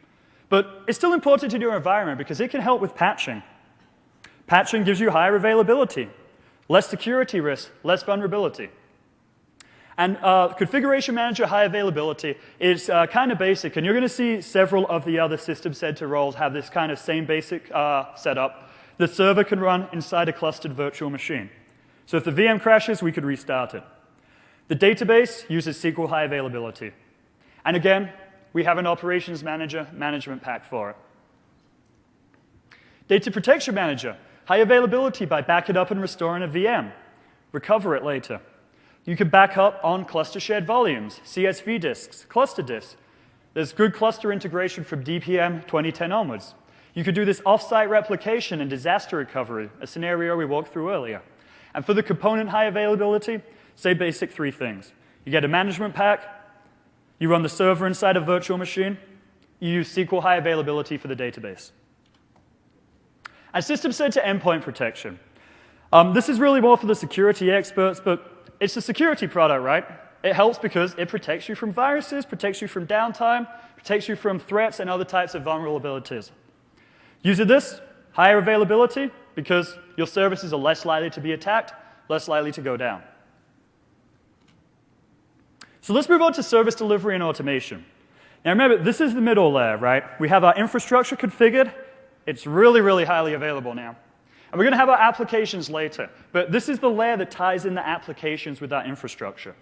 But it's still important to your environment because it can help with patching. Patching gives you higher availability, less security risk, less vulnerability. And configuration manager high availability is kind of basic, and you're going to see several of the other system center roles have this kind of same basic setup. The server can run inside a clustered virtual machine. So if the VM crashes, we could restart it. The database uses SQL high availability. And again, we have an operations manager management pack for it. Data protection manager, high availability by back it up and restoring a VM. Recover it later. You can back up on cluster shared volumes, CSV disks, cluster disks. There's good cluster integration from DPM 2010 onwards. You could do this off-site replication and disaster recovery, a scenario we walked through earlier. And for the component high availability, say basic three things. You get a management pack, you run the server inside a virtual machine, you use SQL high availability for the database. And system center endpoint protection. This is really more for the security experts, but it's a security product, right? It helps because it protects you from viruses, protects you from downtime, protects you from threats and other types of vulnerabilities. Using this, higher availability, because your services are less likely to be attacked, less likely to go down. So let's move on to service delivery and automation. Now remember, this is the middle layer, right? We have our infrastructure configured. It's really, really highly available now. And we're going to have our applications later, but this is the layer that ties in the applications with our infrastructure.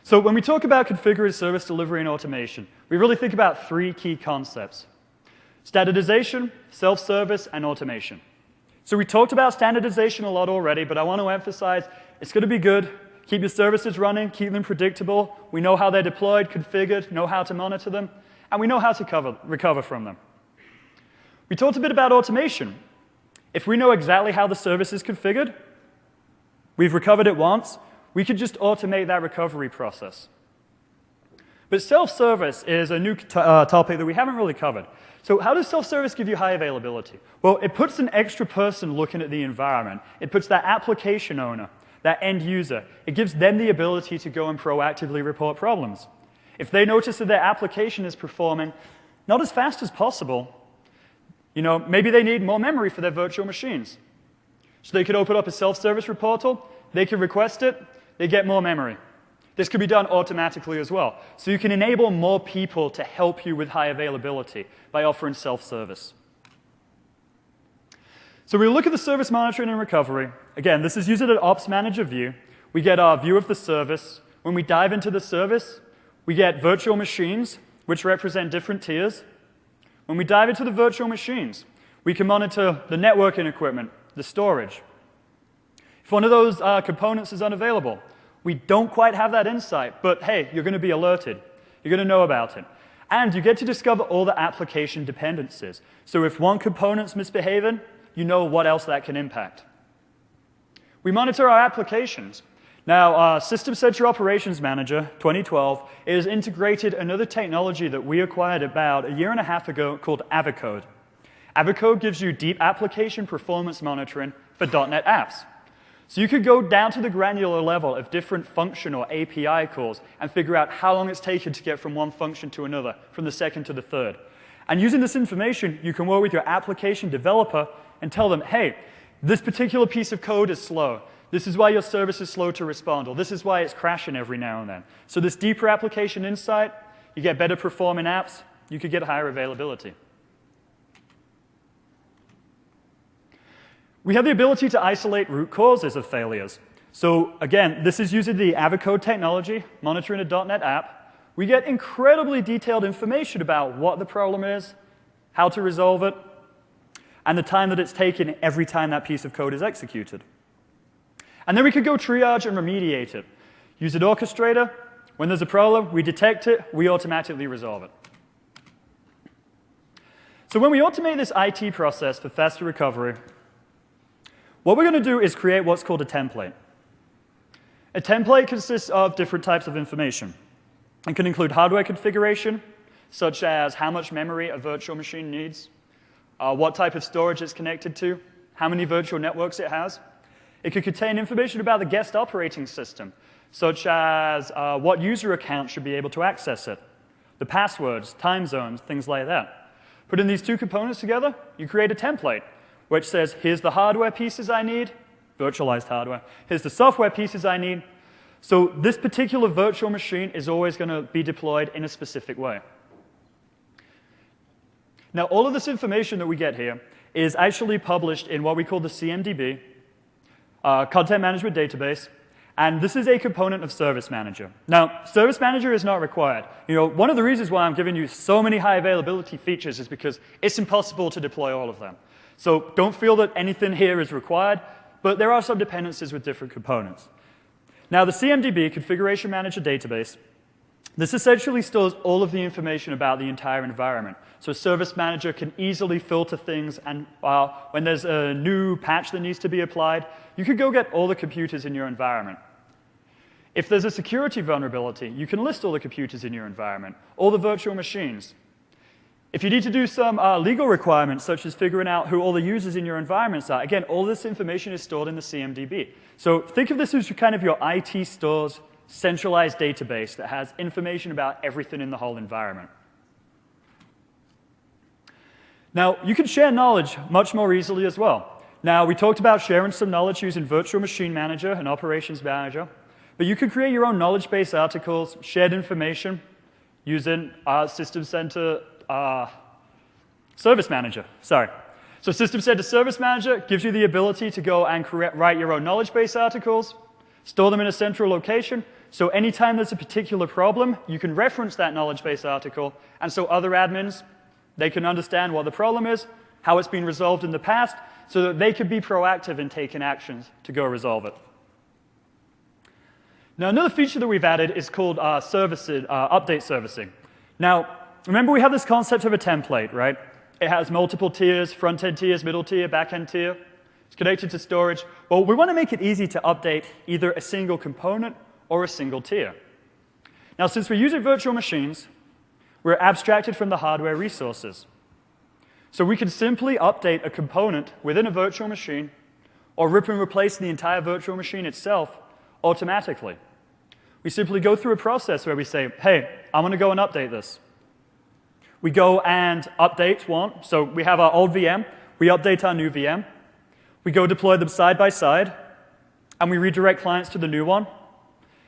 So when we talk about configured service delivery and automation, we really think about three key concepts: standardization, self-service, and automation. So we talked about standardization a lot already, but I want to emphasize it's going to be good. Keep your services running, keep them predictable. We know how they're deployed, configured, know how to monitor them, and we know how to recover from them. We talked a bit about automation. If we know exactly how the service is configured, we've recovered it once, we could just automate that recovery process. But self-service is a new topic that we haven't really covered. So how does self-service give you high availability? Well, it puts an extra person looking at the environment. It puts that application owner, that end user, it gives them the ability to go and proactively report problems. If they notice that their application is performing not as fast as possible, maybe they need more memory for their virtual machines. So they could open up a self-service portal, they could request it, they get more memory. This could be done automatically as well. So you can enable more people to help you with high availability by offering self-service. So we look at the service monitoring and recovery. Again, this is using an ops manager view. We get our view of the service. When we dive into the service, we get virtual machines, which represent different tiers. When we dive into the virtual machines, we can monitor the networking equipment, the storage. If one of those components is unavailable, we don't quite have that insight, but hey, you're going to be alerted. You're going to know about it. And you get to discover all the application dependencies. So if one component's misbehaving, you know what else that can impact. We monitor our applications. Now, System Center Operations Manager 2012 is integrated another technology that we acquired about a year and a half ago called Avicode. Avicode gives you deep application performance monitoring for .NET apps. So you could go down to the granular level of different function or API calls and figure out how long it's taken to get from one function to another, from the second to the third. And using this information, you can work with your application developer and tell them, hey, this particular piece of code is slow. This is why your service is slow to respond, or this is why it's crashing every now and then. So this deeper application insight, you get better performing apps, you could get higher availability. We have the ability to isolate root causes of failures. So again, this is using the Avicode technology, monitoring a .NET app. We get incredibly detailed information about what the problem is, how to resolve it, and the time that it's taken every time that piece of code is executed. And then we could go triage and remediate it. Use an orchestrator. When there's a problem, we detect it, we automatically resolve it. So when we automate this IT process for faster recovery, what we're going to do is create what's called a template. A template consists of different types of information. It can include hardware configuration, such as how much memory a virtual machine needs, what type of storage it's connected to, how many virtual networks it has. It could contain information about the guest operating system, such as what user account should be able to access it, the passwords, time zones, things like that. Putting these two components together, you create a template, which says, here's the hardware pieces I need, virtualized hardware. Here's the software pieces I need. So this particular virtual machine is always going to be deployed in a specific way. Now, all of this information that we get here is actually published in what we call the CMDB, Content Management Database, and this is a component of Service Manager. Now, Service Manager is not required. One of the reasons why I'm giving you so many high availability features is because it's impossible to deploy all of them. So don't feel that anything here is required, but there are some dependencies with different components. Now, the CMDB, Configuration Manager Database, this essentially stores all of the information about the entire environment. So Service Manager can easily filter things, and when there's a new patch that needs to be applied, you could go get all the computers in your environment. If there's a security vulnerability, you can list all the computers in your environment, all the virtual machines. If you need to do some legal requirements, such as figuring out who all the users in your environments are, again, all this information is stored in the CMDB. So think of this as kind of your IT store's centralized database that has information about everything in the whole environment. Now, you can share knowledge much more easily as well. Now, we talked about sharing some knowledge using Virtual Machine Manager and Operations Manager, but you can create your own knowledge-based articles, shared information, using System Center Service Manager. Sorry. So System Center Service Manager gives you the ability to go and write your own knowledge-based articles, store them in a central location, so anytime there's a particular problem, you can reference that knowledge-based article, and so other admins, they can understand what the problem is, how it's been resolved in the past, so that they could be proactive in taking actions to go resolve it. Now, another feature that we've added is called update servicing. Now, remember we have this concept of a template, right? It has multiple tiers, front-end tiers, middle tier, back-end tier. It's connected to storage. Well, we want to make it easy to update either a single component or a single tier. Now, since we're using virtual machines, we're abstracted from the hardware resources. So we can simply update a component within a virtual machine or rip and replace the entire virtual machine itself automatically. We simply go through a process where we say, hey, I'm going to go and update this. We go and update one. So we have our old VM. We update our new VM. We go deploy them side by side. And we redirect clients to the new one.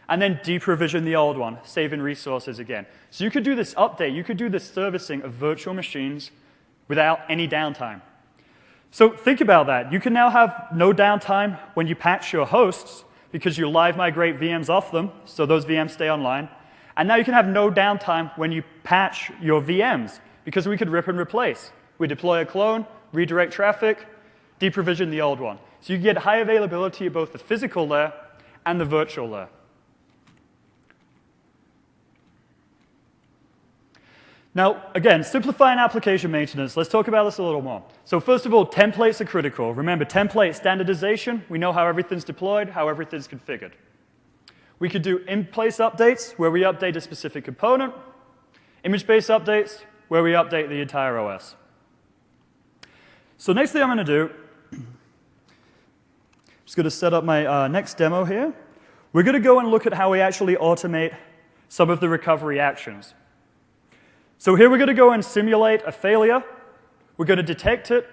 And then deprovision the old one, saving resources again. So you could do this update. You could do this servicing of virtual machines without any downtime. So think about that. You can now have no downtime when you patch your hosts because you live migrate VMs off them, so those VMs stay online. And now you can have no downtime when you patch your VMs because we could rip and replace. We deploy a clone, redirect traffic, deprovision the old one. So you get high availability of both the physical layer and the virtual layer. Now, again, simplifying application maintenance, let's talk about this a little more. So first of all, templates are critical. Remember, template standardization, we know how everything's deployed, how everything's configured. We could do in-place updates, where we update a specific component, image-based updates, where we update the entire OS. So next thing I'm going to do, I'm just going to set up my next demo here. We're going to go and look at how we actually automate some of the recovery actions. So here we're going to go and simulate a failure. We're going to detect it,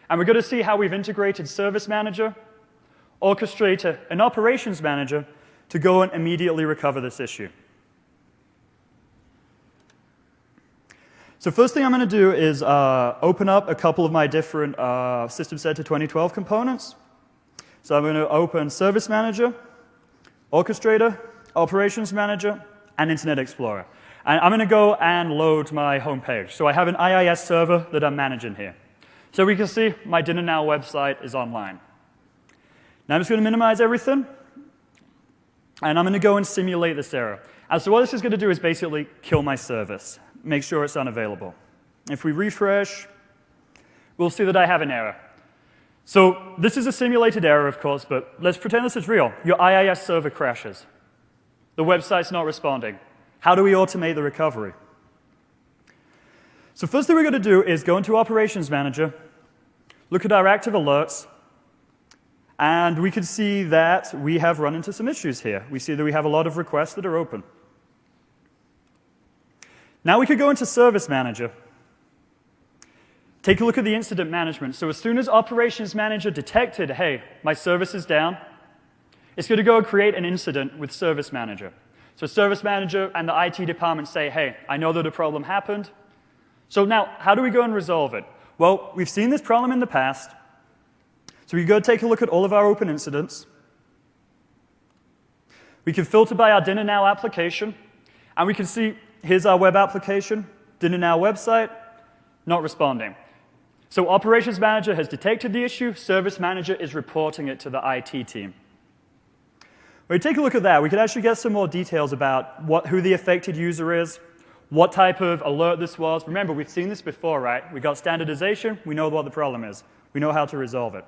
and we're going to see how we've integrated Service Manager, Orchestrator, and Operations Manager to go and immediately recover this issue. So first thing I'm going to do is open up a couple of my different System Center 2012 components. So I'm going to open Service Manager, Orchestrator, Operations Manager, and Internet Explorer. And I'm going to go and load my home page. So I have an IIS server that I'm managing here. So we can see my Dinner Now website is online. Now I'm just going to minimize everything, and I'm going to go and simulate this error. And so what this is going to do is basically kill my service, make sure it's unavailable. If we refresh, we'll see that I have an error. So this is a simulated error, of course, but let's pretend this is real. Your IIS server crashes. The website's not responding. How do we automate the recovery? So first thing we're going to do is go into Operations Manager, look at our active alerts, and we can see that we have run into some issues here. We see that we have a lot of requests that are open. Now we could go into Service Manager. Take a look at the incident management. So as soon as Operations Manager detected, hey, my service is down, it's going to go and create an incident with Service Manager. So Service Manager and the IT department say, hey, I know that a problem happened. So now, how do we go and resolve it? Well, we've seen this problem in the past. So we go take a look at all of our open incidents. We can filter by our Dinner Now application. And we can see, here's our web application, Dinner Now website, not responding. So Operations Manager has detected the issue. Service Manager is reporting it to the IT team. When we take a look at that, we can actually get some more details about who the affected user is, what type of alert this was. Remember, we've seen this before, right? We got standardization. We know what the problem is. We know how to resolve it.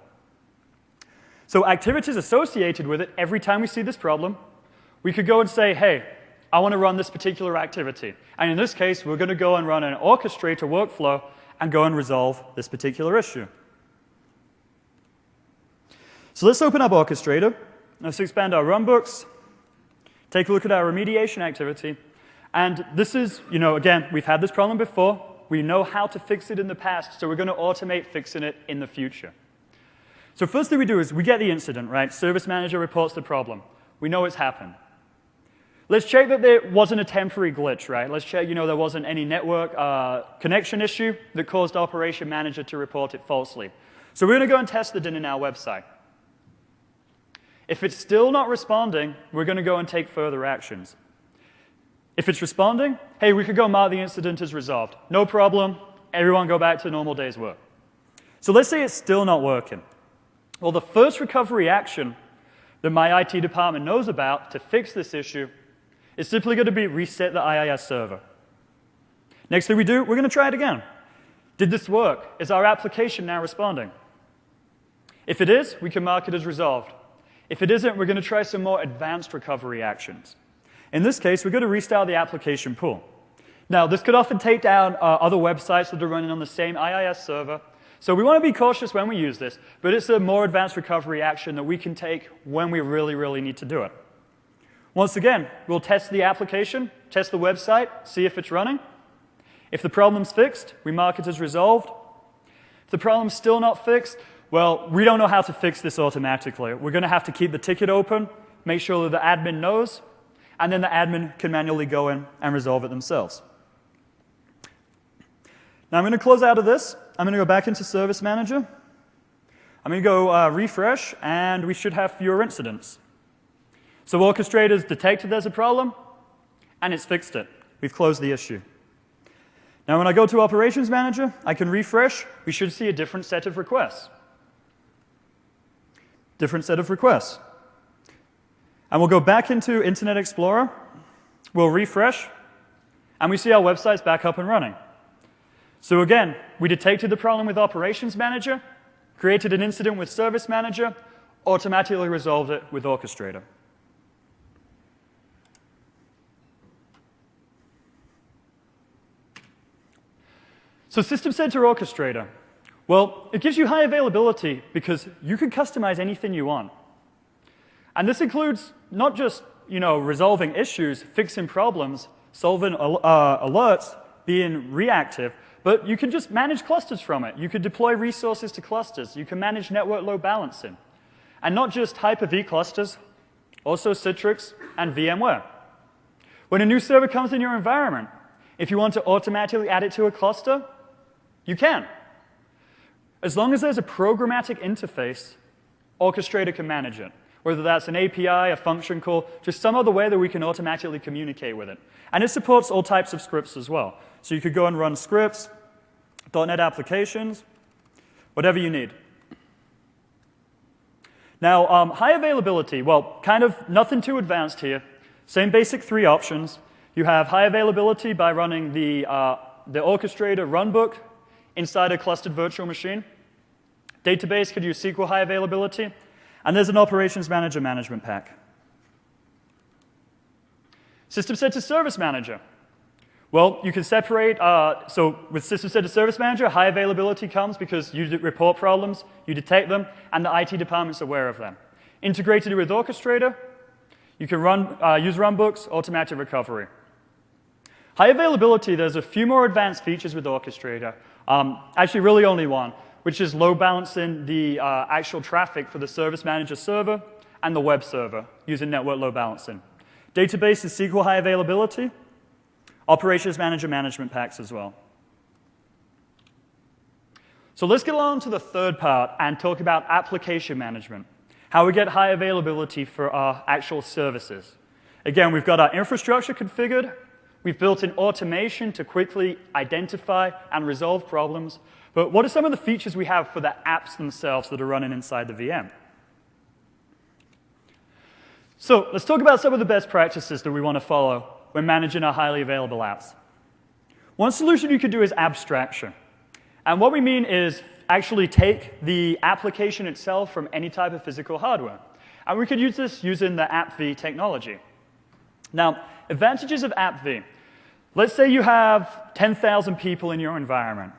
So activities associated with it, every time we see this problem, we could go and say, hey, I want to run this particular activity. And in this case, we're going to go and run an orchestrator workflow and go and resolve this particular issue. So let's open up Orchestrator. Let's expand our runbooks. Take a look at our remediation activity. And this is, again, we've had this problem before. We know how to fix it in the past, so we're going to automate fixing it in the future. So first thing we do is we get the incident, right? Service Manager reports the problem. We know it's happened. Let's check that there wasn't a temporary glitch, right? Let's check, there wasn't any network connection issue that caused Operation Manager to report it falsely. So we're going to go and test the Dinner Now website. If it's still not responding, we're going to go and take further actions. If it's responding, hey, we could go mark the incident as resolved. No problem. Everyone go back to normal day's work. So let's say it's still not working. Well, the first recovery action that my IT department knows about to fix this issue is simply going to be reset the IIS server. Next thing we do, we're going to try it again. Did this work? Is our application now responding? If it is, we can mark it as resolved. If it isn't, we're going to try some more advanced recovery actions. In this case, we're going to restart the application pool. Now, this could often take down other websites that are running on the same IIS server. So we want to be cautious when we use this, but it's a more advanced recovery action that we can take when we really, really need to do it. Once again, we'll test the application, test the website, see if it's running. If the problem's fixed, we mark it as resolved. If the problem's still not fixed, well, we don't know how to fix this automatically. We're going to have to keep the ticket open, make sure that the admin knows, and then the admin can manually go in and resolve it themselves. Now I'm going to close out of this. I'm going to go back into Service Manager. I'm going to go refresh, and we should have fewer incidents. So Orchestrator's detected there's a problem, and it's fixed it. We've closed the issue. Now when I go to Operations Manager, I can refresh. We should see a different set of requests. Different set of requests. And we'll go back into Internet Explorer. We'll refresh, and we see our website's back up and running. So again, we detected the problem with Operations Manager, created an incident with Service Manager, automatically resolved it with Orchestrator. So System Center Orchestrator. Well, it gives you high availability because you can customize anything you want. And this includes not just, resolving issues, fixing problems, solving alerts, being reactive, but you can just manage clusters from it. You could deploy resources to clusters. You can manage network load balancing. And not just Hyper-V clusters, also Citrix and VMware. When a new server comes in your environment, if you want to automatically add it to a cluster, you can. As long as there's a programmatic interface, Orchestrator can manage it. Whether that's an API, a function call, just some other way that we can automatically communicate with it. And it supports all types of scripts as well. So you could go and run scripts, .NET applications, whatever you need. Now, high availability, well, kind of nothing too advanced here. Same basic three options. You have high availability by running the orchestrator runbook inside a clustered virtual machine. Database could use SQL high availability. And there's an operations manager management pack. System set to service manager. Well, you can separate, so with System Set to Service Manager, high availability comes because you report problems, you detect them, and the IT department's aware of them. Integrated with Orchestrator, you can use runbooks, automatic recovery. High availability, there's a few more advanced features with Orchestrator. Actually, really only one, which is load balancing the actual traffic for the Service Manager server and the web server using network load balancing. Database is SQL high availability. Operations Manager management packs as well. So let's get on to the third part and talk about application management, how we get high availability for our actual services. Again, we've got our infrastructure configured. We've built in automation to quickly identify and resolve problems. But what are some of the features we have for the apps themselves that are running inside the VM? So let's talk about some of the best practices that we want to follow when managing our highly available apps. One solution you could do is abstraction. And what we mean is actually take the application itself from any type of physical hardware. And we could use this using the AppV technology. Now, advantages of AppV. Let's say you have 10,000 people in your environment.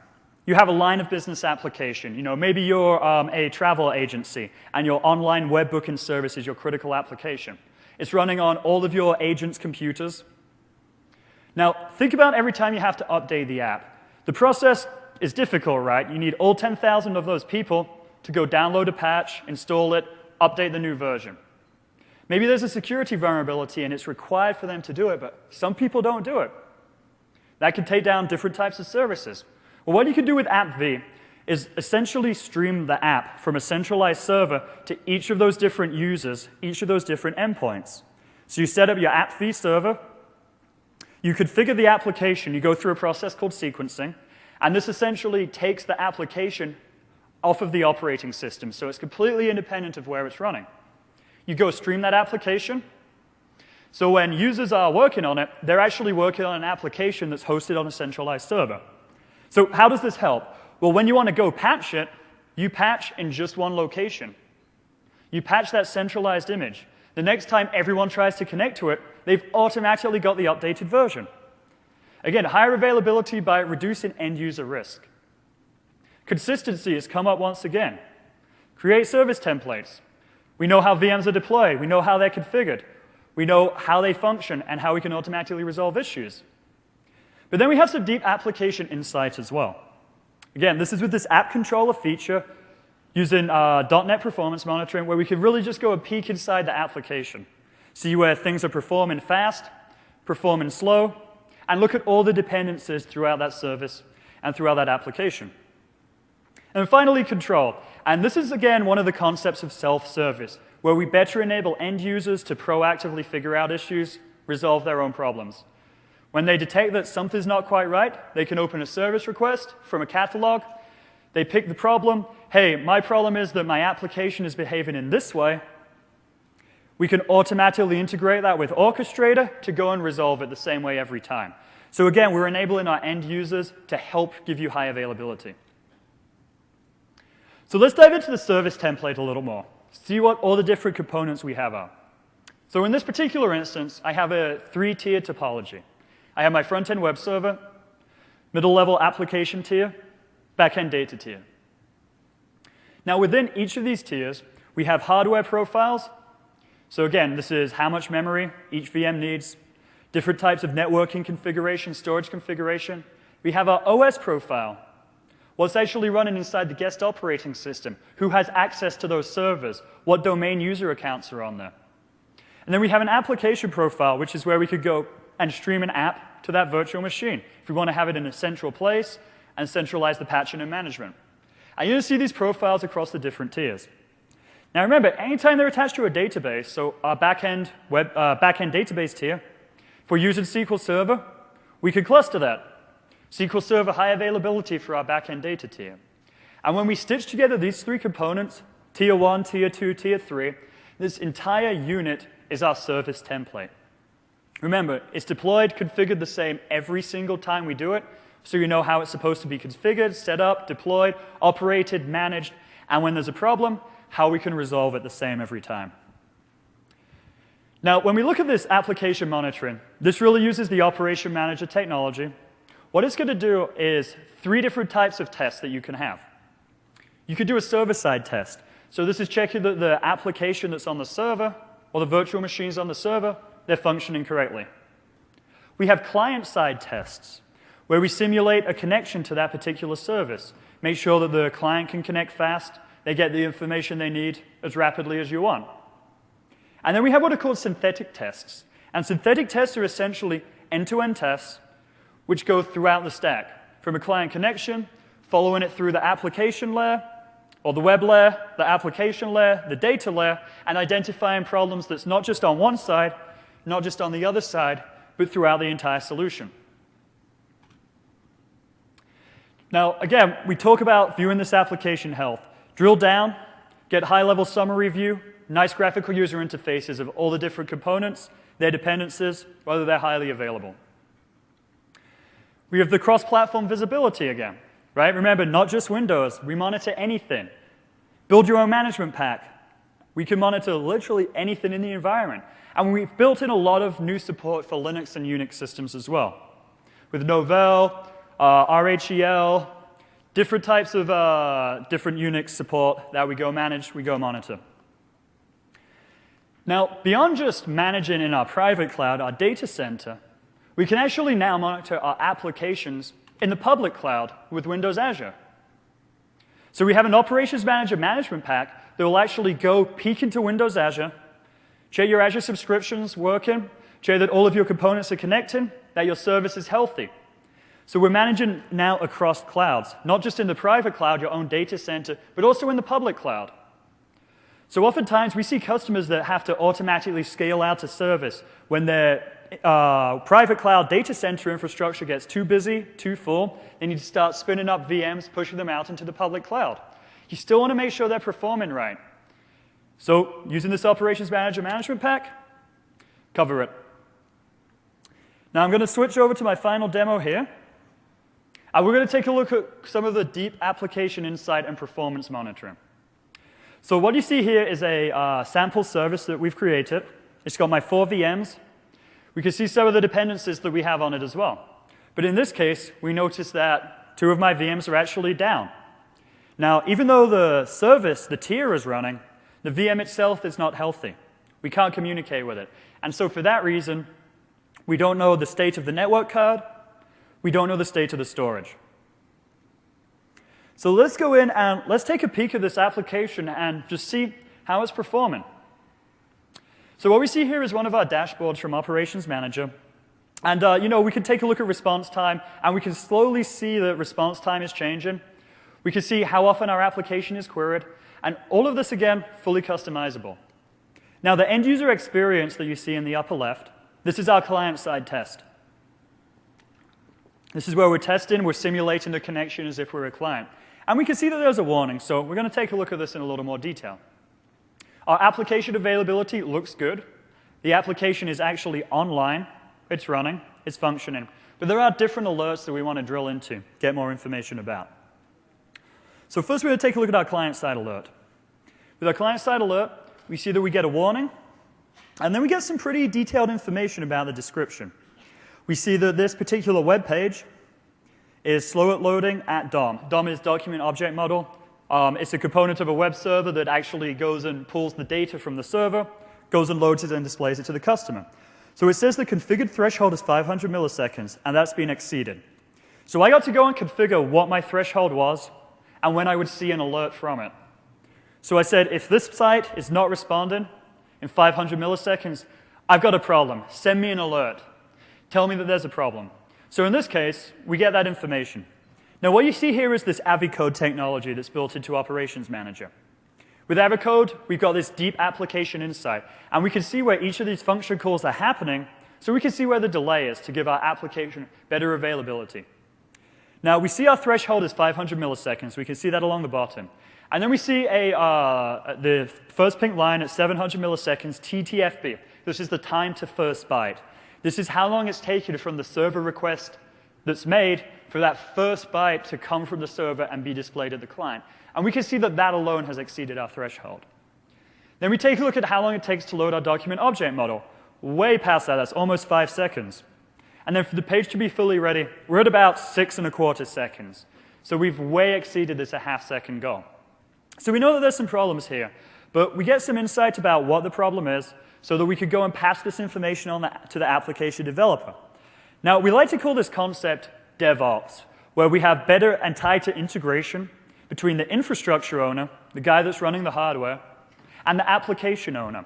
You have a line of business application. You know, maybe you're a travel agency, and your online web booking service is your critical application. It's running on all of your agents' computers. Now, think about every time you have to update the app. The process is difficult, right? You need all 10,000 of those people to go download a patch, install it, update the new version. Maybe there's a security vulnerability and it's required for them to do it, but some people don't do it. That could take down different types of services. Well, what you can do with AppV is essentially stream the app from a centralized server to each of those different users, each of those different endpoints. So you set up your AppV server. You configure the application. You go through a process called sequencing. And this essentially takes the application off of the operating system. So it's completely independent of where it's running. You go stream that application. So when users are working on it, they're actually working on an application that's hosted on a centralized server. So how does this help? Well, when you want to go patch it, you patch in just one location. You patch that centralized image. The next time everyone tries to connect to it, they've automatically got the updated version. Again, higher availability by reducing end-user risk. Consistency has come up once again. Create service templates. We know how VMs are deployed. We know how they're configured. We know how they function and how we can automatically resolve issues. But then we have some deep application insight as well. Again, this is with this app controller feature using .NET performance monitoring, where we can really just go a peek inside the application, see where things are performing fast, performing slow, and look at all the dependencies throughout that service and throughout that application. And finally, control. And this is, again, one of the concepts of self-service, where we better enable end users to proactively figure out issues, resolve their own problems. When they detect that something's not quite right, they can open a service request from a catalog. They pick the problem. Hey, my problem is that my application is behaving in this way. We can automatically integrate that with Orchestrator to go and resolve it the same way every time. So again, we're enabling our end users to help give you high availability. So let's dive into the service template a little more, see what all the different components we have are. So in this particular instance, I have a three-tier topology. I have my front-end web server, middle-level application tier, back-end data tier. Now, within each of these tiers, we have hardware profiles. So again, this is how much memory each VM needs, different types of networking configuration, storage configuration. We have our OS profile, what's actually running inside the guest operating system, who has access to those servers, what domain user accounts are on there. And then we have an application profile, which is where we could go and stream an app to that virtual machine if we want to have it in a central place and centralize the patching and management. And you're going to see these profiles across the different tiers. Now remember, anytime they're attached to a database, so our backend database tier, if we're using SQL Server, we could cluster that. SQL Server high availability for our backend data tier. And when we stitch together these three components, Tier 1, Tier 2, Tier 3. This entire unit is our service template. Remember, it's deployed, configured the same every single time we do it, so you know how it's supposed to be configured, set up, deployed, operated, managed, and when there's a problem, how we can resolve it the same every time. Now, when we look at this application monitoring, this really uses the Operation Manager technology. What it's going to do is 3 different types of tests that you can have. You could do a server-side test. So this is checking that the application that's on the server or the virtual machines on the server, they're functioning correctly. We have client-side tests where we simulate a connection to that particular service. Make sure that the client can connect fast, they get the information they need as rapidly as you want. And then we have what are called synthetic tests. And synthetic tests are essentially end-to-end tests which go throughout the stack, from a client connection, following it through the application layer, or the web layer, the application layer, the data layer, and identifying problems that's not just on one side, not just on the other side, but throughout the entire solution. Now, again, we talk about viewing this application health. Drill down, get high-level summary view, nice graphical user interfaces of all the different components, their dependencies, whether they're highly available. We have the cross-platform visibility again, right? Remember, not just Windows. We monitor anything. Build your own management pack. We can monitor literally anything in the environment. And we've built in a lot of new support for Linux and Unix systems as well. With Novell, RHEL, different types of different Unix support that we go manage, we go monitor. Now, beyond just managing in our private cloud, our data center, we can actually now monitor our applications in the public cloud with Windows Azure. So we have an Operations Manager management pack that will actually go peek into Windows Azure, check your Azure subscriptions working, check that all of your components are connecting, that your service is healthy. So we're managing now across clouds, not just in the private cloud, your own data center, but also in the public cloud. So oftentimes we see customers that have to automatically scale out a service when their private cloud data center infrastructure gets too busy, too full. They need to start spinning up VMs, pushing them out into the public cloud. You still want to make sure they're performing right. So using this Operations Manager management pack, cover it. Now I'm going to switch over to my final demo here. And we're going to take a look at some of the deep application insight and performance monitoring. So what you see here is a sample service that we've created. It's got my 4 VMs. We can see some of the dependencies that we have on it as well. But in this case, we notice that 2 of my VMs are actually down. Now, even though the service, the tier is running, the VM itself is not healthy. We can't communicate with it. And so for that reason, we don't know the state of the network card. We don't know the state of the storage. So let's go in and let's take a peek at this application and just see how it's performing. So what we see here is one of our dashboards from Operations Manager. And we can take a look at response time, and we can slowly see that response time is changing. We can see how often our application is queried, and all of this, again, fully customizable. Now, the end user experience that you see in the upper left, this is our client-side test. This is where we're testing, we're simulating the connection as if we're a client. And we can see that there's a warning, so we're going to take a look at this in a little more detail. Our application availability looks good. The application is actually online. It's running. It's functioning. But there are different alerts that we want to drill into, get more information about. So first we're going to take a look at our client-side alert. With our client-side alert, we see that we get a warning, and then we get some pretty detailed information about the description. We see that this particular web page is slow at loading at DOM. DOM is Document Object Model. It's a component of a web server that actually goes and pulls the data from the server, goes and loads it and displays it to the customer. So it says the configured threshold is 500 milliseconds, and that's been exceeded. So I got to go and configure what my threshold was and when I would see an alert from it. So I said, if this site is not responding in 500 milliseconds, I've got a problem. Send me an alert. Tell me that there's a problem. So in this case, we get that information. Now what you see here is this AviCode technology that's built into Operations Manager. With AviCode, we've got this deep application insight, and we can see where each of these function calls are happening, so we can see where the delay is to give our application better availability. Now, we see our threshold is 500 milliseconds. We can see that along the bottom. And then we see the first pink line at 700 milliseconds, TTFB. This is the time to first byte. This is how long it's taken from the server request that's made for that first byte to come from the server and be displayed at the client. And we can see that that alone has exceeded our threshold. Then we take a look at how long it takes to load our document object model. Way past that, that's almost 5 seconds. And then for the page to be fully ready, we're at about 6¼ seconds. So we've way exceeded this ½ goal. So we know that there's some problems here, but we get some insight about what the problem is so that we could go and pass this information on to the application developer. Now, we like to call this concept DevOps, where we have better and tighter integration between the infrastructure owner, the guy that's running the hardware, and the application owner.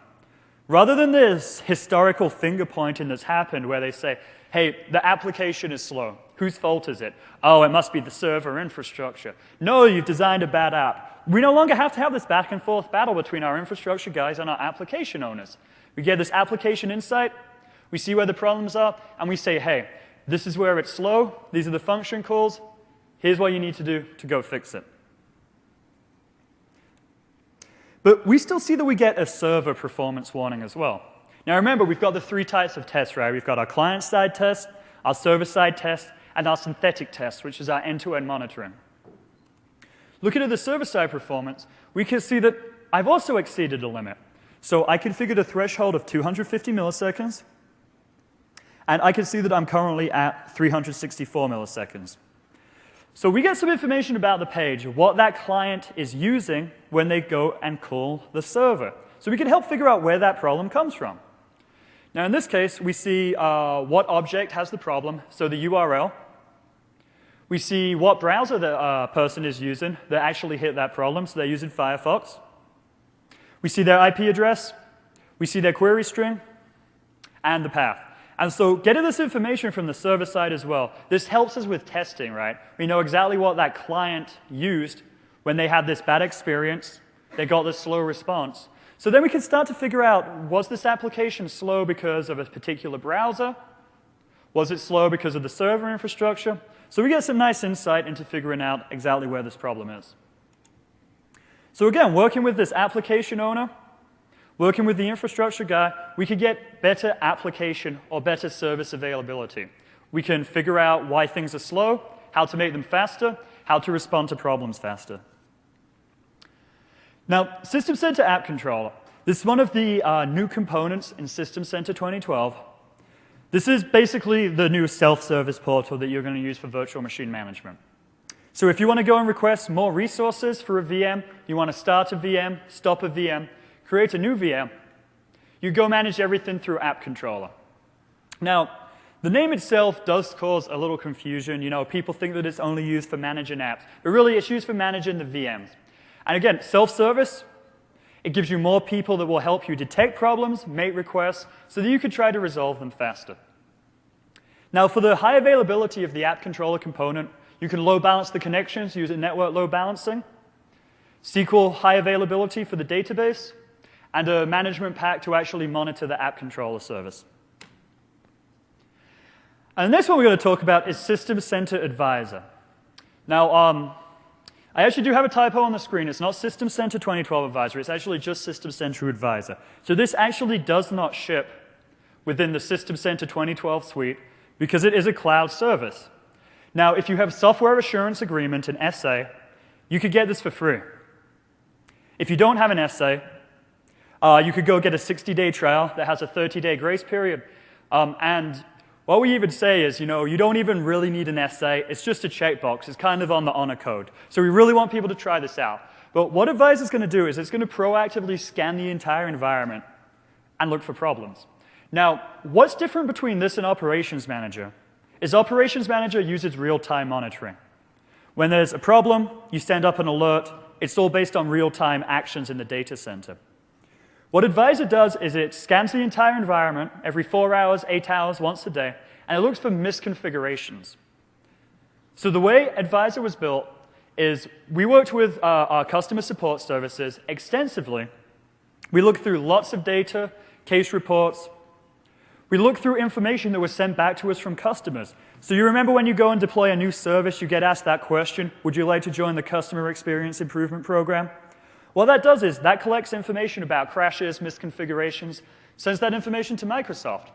Rather than this historical finger pointing that's happened where they say, hey, the application is slow. Whose fault is it? Oh, it must be the server infrastructure. No, you've designed a bad app. We no longer have to have this back and forth battle between our infrastructure guys and our application owners. We get this application insight, we see where the problems are, and we say, hey, this is where it's slow, these are the function calls, here's what you need to do to go fix it. But we still see that we get a server performance warning as well. Now remember, we've got the 3 types of tests, right? We've got our client-side test, our server-side test, and our synthetic test, which is our end-to-end monitoring. Looking at the server-side performance, we can see that I've also exceeded a limit. So I configured a threshold of 250 milliseconds, and I can see that I'm currently at 364 milliseconds. So we get some information about the page, what that client is using when they go and call the server. So we can help figure out where that problem comes from. Now in this case, we see what object has the problem, so the URL. We see what browser the person is using that actually hit that problem, so they're using Firefox. We see their IP address, we see their query string, and the path. And so getting this information from the server side as well, this helps us with testing, right? We know exactly what that client used when they had this bad experience, they got this slow response. So then we can start to figure out, was this application slow because of a particular browser? Was it slow because of the server infrastructure? So we get some nice insight into figuring out exactly where this problem is. So again, working with this application owner, working with the infrastructure guy, we could get better application or better service availability. We can figure out why things are slow, how to make them faster, how to respond to problems faster. Now, System Center App Controller. This is one of the new components in System Center 2012. This is basically the new self-service portal that you're going to use for virtual machine management. So if you want to go and request more resources for a VM, you want to start a VM, stop a VM, create a new VM, you go manage everything through App Controller. Now, the name itself does cause a little confusion. You know, people think that it's only used for managing apps, but really it's used for managing the VMs. And again, self-service, it gives you more people that will help you detect problems, make requests, so that you can try to resolve them faster. Now, for the high availability of the App Controller component, you can load balance the connections using network load balancing, SQL high availability for the database, and a management pack to actually monitor the App Controller service. And the next one we're going to talk about is System Center Advisor. Now, I actually do have a typo on the screen. It's not System Center 2012 Advisor. It's actually just System Center Advisor. So this actually does not ship within the System Center 2012 suite because it is a cloud service. Now, if you have Software Assurance Agreement, an SA, you could get this for free. If you don't have an SA, you could go get a 60-day trial that has a 30-day grace period. And what we even say is, you know, you don't even really need an SA. It's just a checkbox. It's kind of on the honor code. So we really want people to try this out. But what Advisor is going to do is it's going to proactively scan the entire environment and look for problems. Now, what's different between this and Operations Manager is Operations Manager uses real-time monitoring. When there's a problem, you send up an alert. It's all based on real-time actions in the data center. What Advisor does is it scans the entire environment every 4 hours, 8 hours, once a day, and it looks for misconfigurations. So the way Advisor was built is we worked with our customer support services extensively. We looked through lots of data, case reports. We look through information that was sent back to us from customers. So you remember when you go and deploy a new service, you get asked that question, would you like to join the Customer Experience Improvement Program? What that does is that collects information about crashes, misconfigurations, sends that information to Microsoft.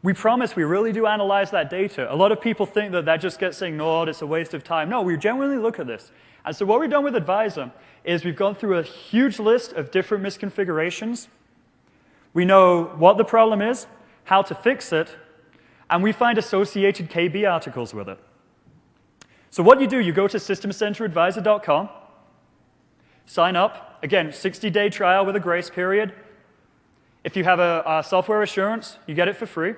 We promise we really do analyze that data. A lot of people think that that just gets ignored, it's a waste of time. No, we genuinely look at this. And so what we've done with Advisor is we've gone through a huge list of different misconfigurations. We know what the problem is, how to fix it, and we find associated KB articles with it. So what you do, you go to systemcenteradvisor.com, sign up, again, 60-day trial with a grace period. If you have a software assurance, you get it for free.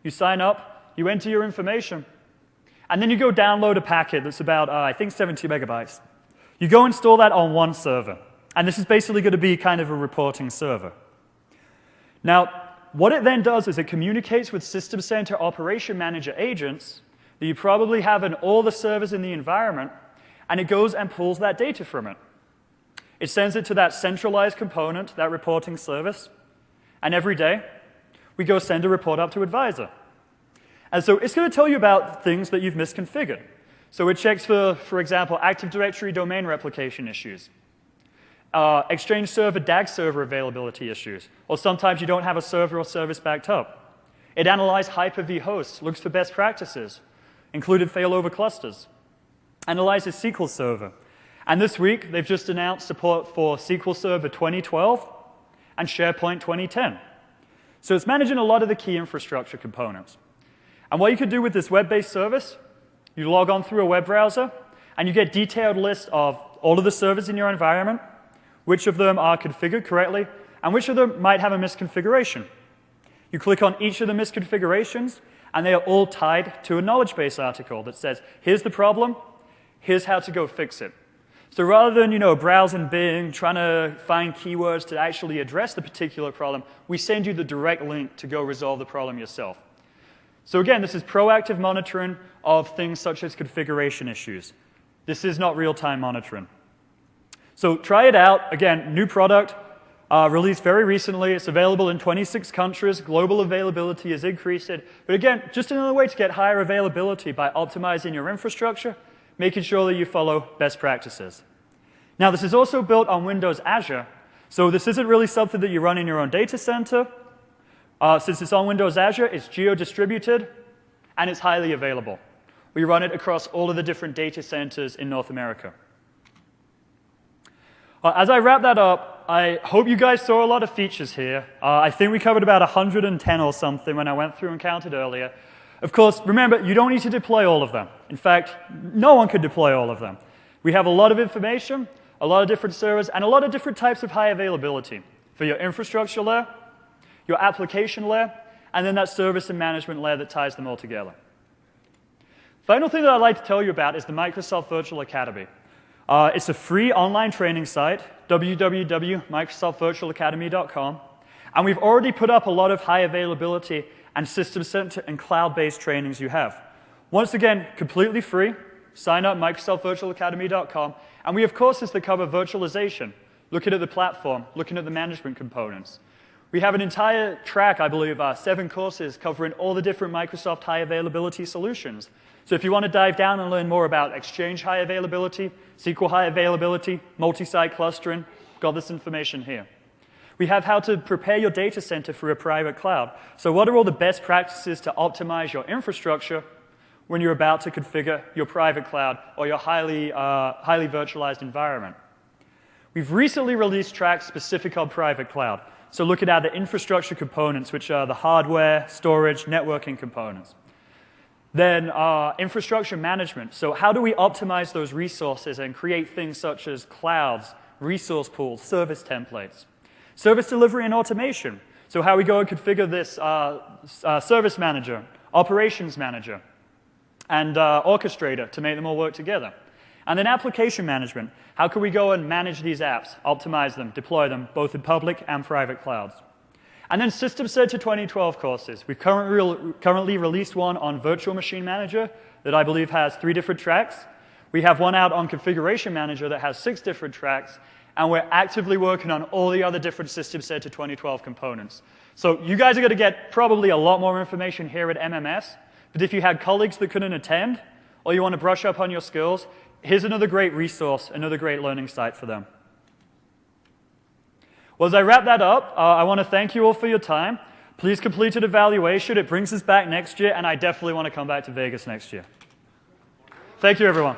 You sign up, you enter your information, and then you go download a packet that's about, I think, 70 megabytes. You go install that on one server, and this is basically going to be kind of a reporting server. Now, what it then does is it communicates with System Center Operation Manager agents that you probably have in all the servers in the environment, and it goes and pulls that data from it. It sends it to that centralized component, that reporting service, and every day, we go send a report up to Advisor. And so it's going to tell you about things that you've misconfigured. So it checks for example, Active Directory domain replication issues, Exchange server, DAG server availability issues, or sometimes you don't have a server or service backed up. It analyzed Hyper-V hosts, looks for best practices, included failover clusters, analyzes SQL Server. And this week, they've just announced support for SQL Server 2012 and SharePoint 2010. So it's managing a lot of the key infrastructure components. And what you could do with this web-based service, you log on through a web browser, and you get detailed list of all of the servers in your environment, which of them are configured correctly, and which of them might have a misconfiguration. You click on each of the misconfigurations, and they are all tied to a knowledge base article that says, here's the problem, here's how to go fix it. So rather than, browsing Bing, trying to find keywords to actually address the particular problem, we send you the direct link to go resolve the problem yourself. So again, this is proactive monitoring of things such as configuration issues. This is not real-time monitoring. So try it out. Again, new product, released very recently. It's available in 26 countries. Global availability is increasing. But again, just another way to get higher availability by optimizing your infrastructure, making sure that you follow best practices. Now, this is also built on Windows Azure, so this isn't really something that you run in your own data center. Since it's on Windows Azure, it's geo-distributed, and it's highly available. We run it across all of the different data centers in North America. As I wrap that up, I hope you guys saw a lot of features here. I think we covered about 110 or something when I went through and counted earlier. Of course, remember, you don't need to deploy all of them. In fact, no one could deploy all of them. We have a lot of information, a lot of different servers, and a lot of different types of high availability for your infrastructure layer, your application layer, and then that service and management layer that ties them all together. Final thing that I'd like to tell you about is the Microsoft Virtual Academy. It's a free online training site, www.microsoftvirtualacademy.com, and we've already put up a lot of high availability and System Center and cloud-based trainings you have. Once again, completely free. Sign up, microsoftvirtualacademy.com. And we have courses that cover virtualization, looking at the platform, looking at the management components. We have an entire track, I believe, 7 courses covering all the different Microsoft high availability solutions. So if you want to dive down and learn more about Exchange high availability, SQL high availability, multi-site clustering, got this information here. We have how to prepare your data center for a private cloud. So what are all the best practices to optimize your infrastructure when you're about to configure your private cloud or your highly virtualized environment? We've recently released tracks specific on private cloud. So look at the infrastructure components, which are the hardware, storage, networking components. Then infrastructure management. So how do we optimize those resources and create things such as clouds, resource pools, service templates? Service delivery and automation. So how we go and configure this service manager, operations manager, and orchestrator to make them all work together. And then application management. How can we go and manage these apps, optimize them, deploy them, both in public and private clouds? And then System Center 2012 courses. We've currently released one on Virtual Machine Manager that I believe has 3 different tracks. We have one out on Configuration Manager that has 6 different tracks. and we're actively working on all the other different System Center 2012 components. So you guys are going to get probably a lot more information here at MMS, but if you had colleagues that couldn't attend, or you want to brush up on your skills, here's another great resource, another great learning site for them. Well, as I wrap that up, I want to thank you all for your time. Please complete an evaluation. It brings us back next year, and I definitely want to come back to Vegas next year. Thank you, everyone.